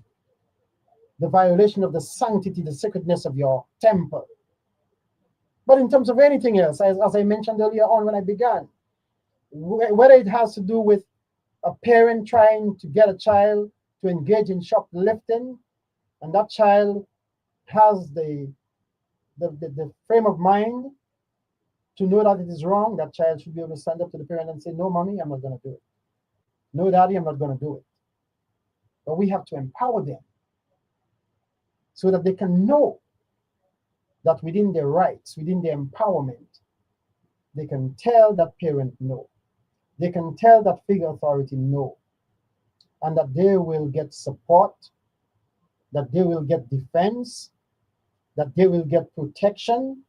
the violation of the sanctity, the sacredness of your temple, but in terms of anything else, as I mentioned earlier on when I began, whether it has to do with a parent trying to get a child to engage in shoplifting, and that child has the frame of mind to know that it is wrong, that child should be able to stand up to the parent and say, no, mommy, I'm not going to do it. No, daddy, I'm not going to do it. But we have to empower them so that they can know that within their rights, within their empowerment, they can tell that parent no. They can tell that figure authority no. And that they will get support, that they will get defense, that they will get protection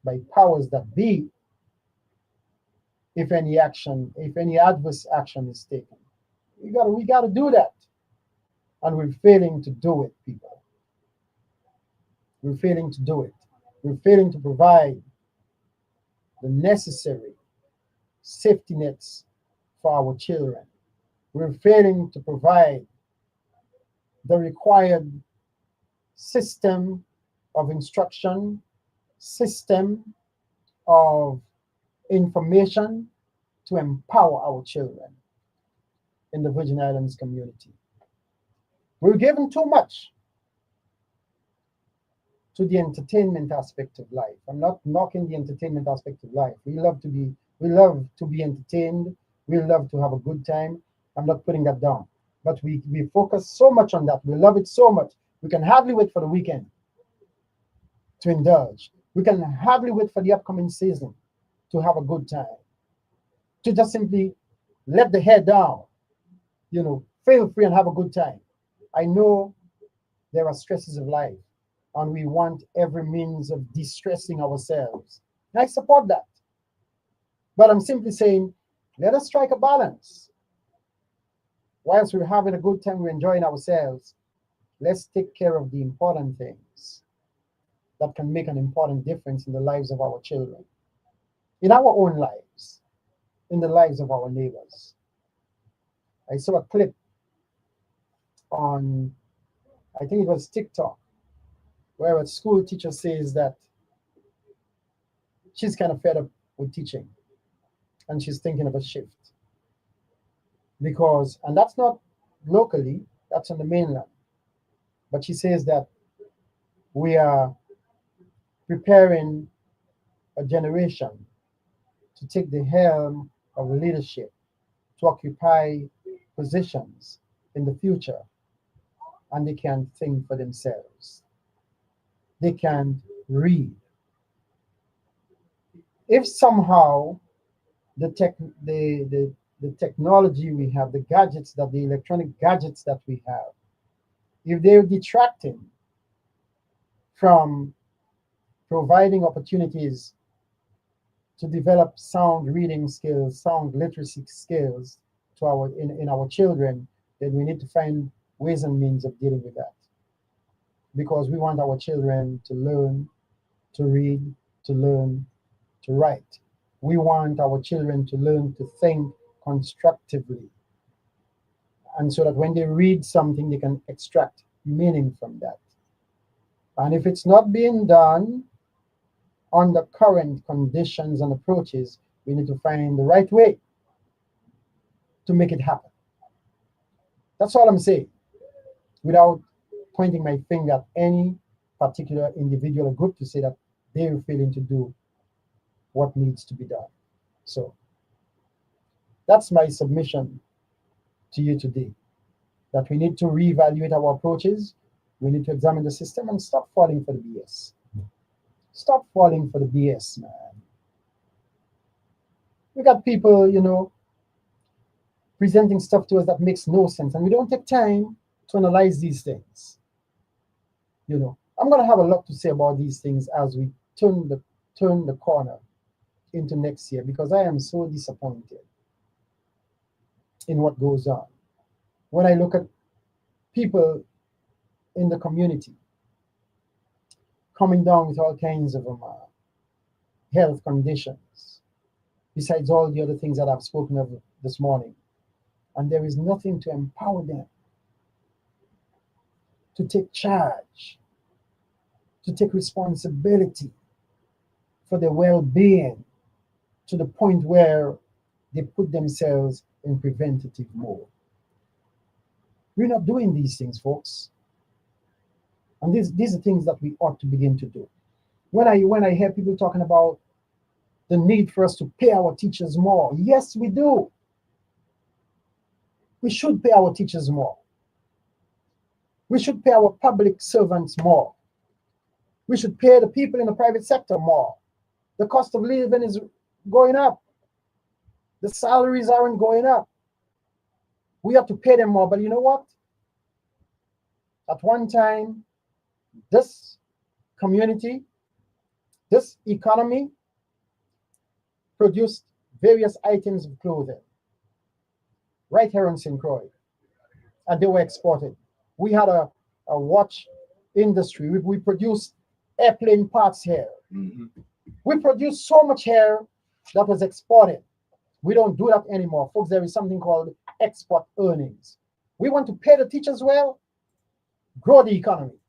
by powers that be if any adverse action is taken. We gotta do that. And we're failing to do it, people. We're failing to do it. We're failing to provide the necessary safety nets for our children. We're failing to provide the required system of instruction, system of information to empower our children in the Virgin Islands community. We're given too much to the entertainment aspect of life. I'm not knocking the entertainment aspect of life. We love to be entertained. We love to have a good time. I'm not putting that down. But we focus so much on that. We love it so much. We can hardly wait for the weekend to indulge. We can hardly wait for the upcoming season to have a good time. To just simply let the hair down, feel free and have a good time. I know there are stresses of life, and we want every means of distressing ourselves. And I support that. But I'm simply saying, let us strike a balance. Whilst we're having a good time, we're enjoying ourselves, let's take care of the important things that can make an important difference in the lives of our children, in our own lives, in the lives of our neighbors. I saw a clip on, I think it was TikTok, where a school teacher says that she's kind of fed up with teaching and she's thinking of a shift. Because, and that's not locally, that's on the mainland. But she says that we are preparing a generation to take the helm of leadership, to occupy positions in the future, and they can think for themselves. They can read. If somehow the technology we have, the electronic gadgets that we have, if they're detracting from providing opportunities to develop sound reading skills, sound literacy skills in our children, then we need to find ways and means of dealing with that. Because we want our children to learn, to read, to learn, to write. We want our children to learn to think constructively. And so that when they read something, they can extract meaning from that. And if it's not being done under current conditions and approaches, we need to find the right way to make it happen. That's all I'm saying, without pointing my finger at any particular individual or group to say that they're failing to do what needs to be done. So that's my submission to you today, that we need to reevaluate our approaches. We need to examine the system and stop falling for the BS. Stop falling for the BS, man. We got people, presenting stuff to us that makes no sense, and we don't take time to analyze these things. I'm going to have a lot to say about these things as we turn the corner into next year, because I am so disappointed in what goes on. When I look at people in the community coming down with all kinds of health conditions, besides all the other things that I've spoken of this morning, and there is nothing to empower them to take charge, to take responsibility for their well-being, to the point where they put themselves in preventative mode. We're not doing these things, folks. And these are things that we ought to begin to do. When I hear people talking about the need for us to pay our teachers more, yes, we do. We should pay our teachers more. We should pay our public servants more. We should pay the people in the private sector more. The cost of living is going up. The salaries aren't going up. We have to pay them more. But you know what? At one time, this community, this economy produced various items of clothing right here in St. Croix, and they were exported. We had a watch industry. We produced airplane parts here. Mm-hmm. We produced so much here that was exported. We don't do that anymore. Folks, there is something called export earnings. We want to pay the teachers well, grow the economy,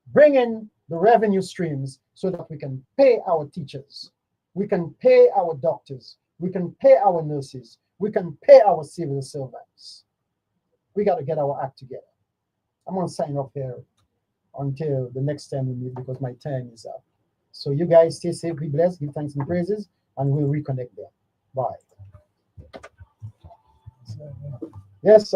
bring in the revenue streams so that we can pay our teachers, we can pay our doctors, we can pay our nurses, we can pay our civil servants. We got to get our act together. I'm going to sign off here until the next time we meet because my time is up. So you guys stay safe, be blessed, give thanks and praises, and we'll reconnect there. Bye. Yes,